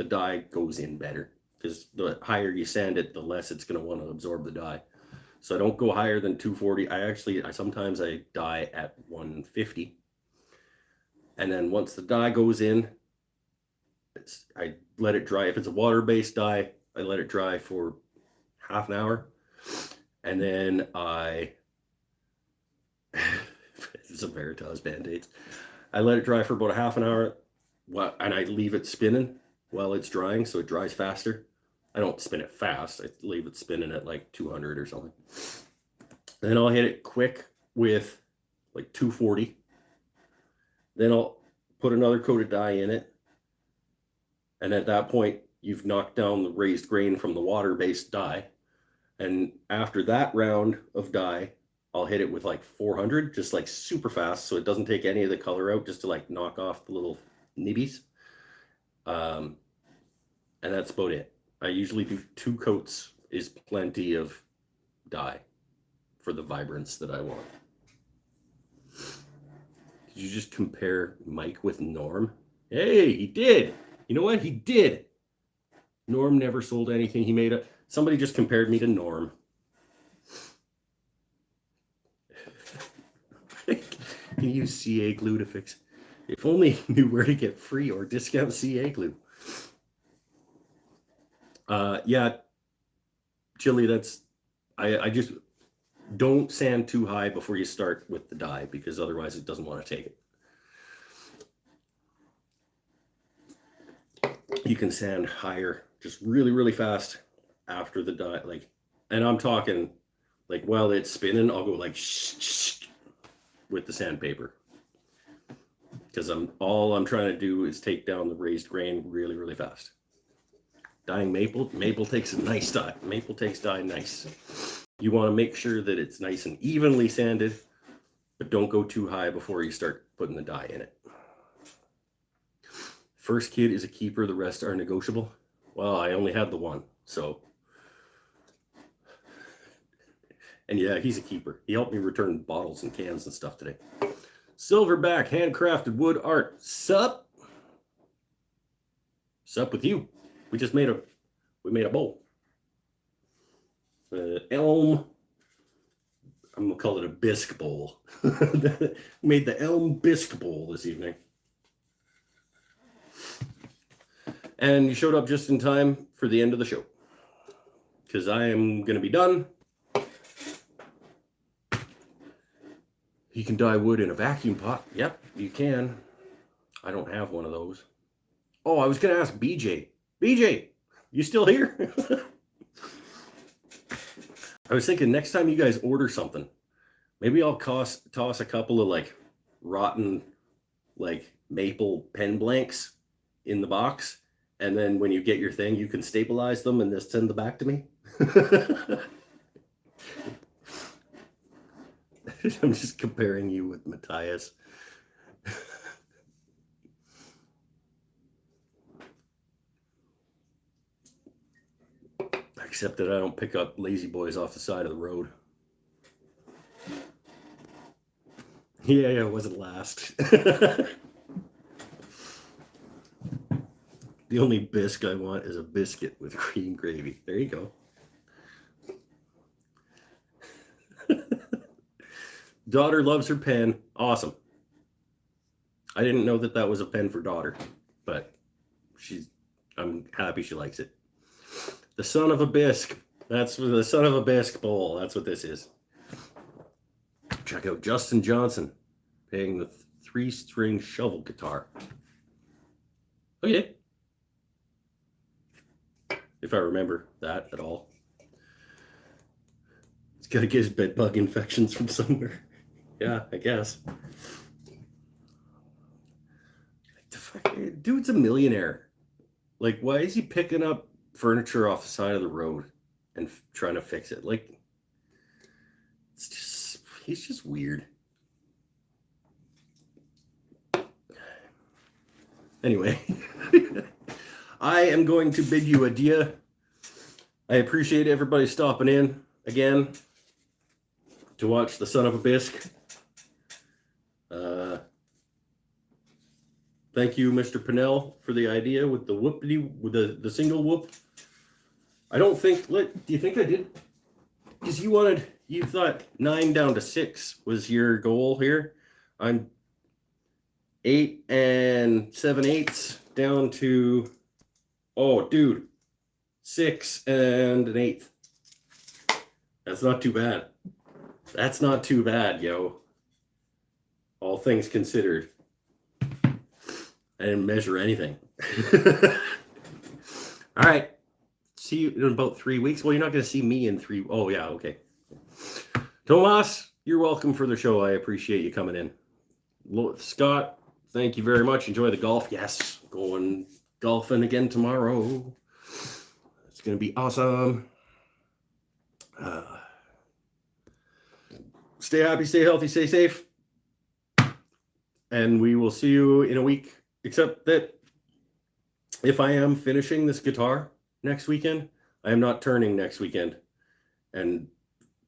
Speaker 1: dye goes in better, because the higher you sand it, the less it's going to want to absorb the dye. So I don't go higher than 240. Sometimes I dye at 150. And then once the dye goes in, I let it dry. If it's a water-based dye, I let it dry for half an hour. And then some Veritas Band-Aids. I let it dry for about a half an hour, and I leave it spinning while it's drying, so it dries faster. I don't spin it fast. I leave it spinning at like 200 or something. Then I'll hit it quick with like 240. Then I'll put another coat of dye in it. And at that point, you've knocked down the raised grain from the water-based dye. And after that round of dye, I'll hit it with like 400, just like super fast, so it doesn't take any of the color out, just to like knock off the little nibbies. And that's about it. I usually do 2 coats is plenty of dye for the vibrance that I want. Did you just compare Mike with Norm? Hey, he did. You know what? He did. Norm never sold anything. He made somebody just compared me to Norm. Can use CA glue to fix. If only he knew where to get free or discount CA glue. Yeah, Chili, I just don't sand too high before you start with the dye, because otherwise it doesn't want to take it. You can sand higher, just really, really fast after the dye. And I'm talking like while it's spinning, I'll go like with the sandpaper, because all I'm trying to do is take down the raised grain really, really fast. Dyeing maple takes a nice dye. Maple takes dye nice. You want to make sure that it's nice and evenly sanded, but don't go too high before you start putting the dye in it. First kid is a keeper, the rest are negotiable. Well, I only had the one, so. And yeah, he's a keeper. He helped me return bottles and cans and stuff today. Silverback handcrafted wood art. Sup? Sup with you? We just made a bowl. ELM. I'm gonna call it a bisque bowl. Made the ELM bisque bowl this evening. And you showed up just in time for the end of the show, because I am gonna be done. You can dye wood in a vacuum pot. Yep, you can. I don't have one of those. Oh, I was gonna ask BJ. BJ, you still here? I was thinking next time you guys order something, maybe I'll toss a couple of like rotten, like maple pen blanks in the box. And then when you get your thing, you can stabilize them and just send them back to me. I'm just comparing you with Matthias. Except that I don't pick up lazy boys off the side of the road. Yeah, it wasn't last. The only bisque I want is a biscuit with cream gravy. There you go. Daughter loves her pen. Awesome. I didn't know that was a pen for daughter, but I'm happy she likes it. The son of a bisque. That's the son of a bisque bowl. That's what this is. Check out Justin Johnson playing the 3-string shovel guitar. Okay. If I remember that at all. He's got to get his bed bug infections from somewhere. Yeah, I guess. Dude's a millionaire. Like, why is he picking up furniture off the side of the road and trying to fix it? Like, he's just weird. Anyway, I am going to bid you adieu. I appreciate everybody stopping in again to watch the son of a bisque. Thank you, Mr. Pinnell, for the idea with the whoopity, with the single whoop. I don't think, do you think I did? Because you thought 9 down to 6 was your goal here. I'm 8 7/8 down to, oh, dude, 6 1/8. That's not too bad. That's not too bad, yo. All things considered. I didn't measure anything. All right. See you in about 3 weeks. Well, you're not going to see me in 3. Oh, yeah. Okay. Tomas, you're welcome for the show. I appreciate you coming in. Scott, thank you very much. Enjoy the golf. Yes. Going golfing again tomorrow. It's going to be awesome. Stay happy, stay healthy, stay safe. And we will see you in a week. Except that if I am finishing this guitar next weekend, I am not turning next weekend and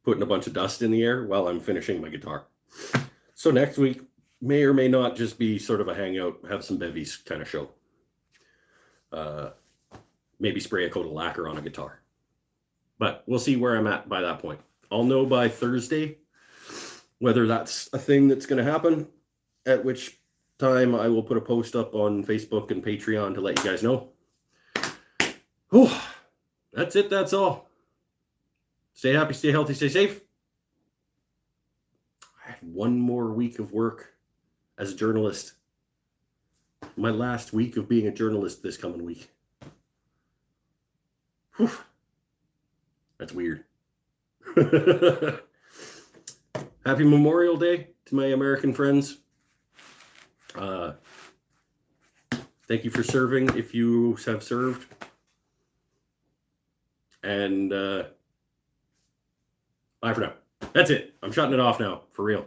Speaker 1: putting a bunch of dust in the air while I'm finishing my guitar. So next week may or may not just be sort of a hangout, have some bevies kind of show. Maybe spray a coat of lacquer on a guitar. But we'll see where I'm at by that point. I'll know by Thursday whether that's a thing that's going to happen, at which time I will put a post up on Facebook and Patreon to let you guys know. Oh, that's it. That's all. Stay happy, stay healthy, stay safe. I have one more week of work as a journalist. My last week of being a journalist this coming week. Whew. That's weird. Happy Memorial Day to my American friends. Thank you for serving if you have served. And bye for now. That's it. I'm shutting it off now, for real.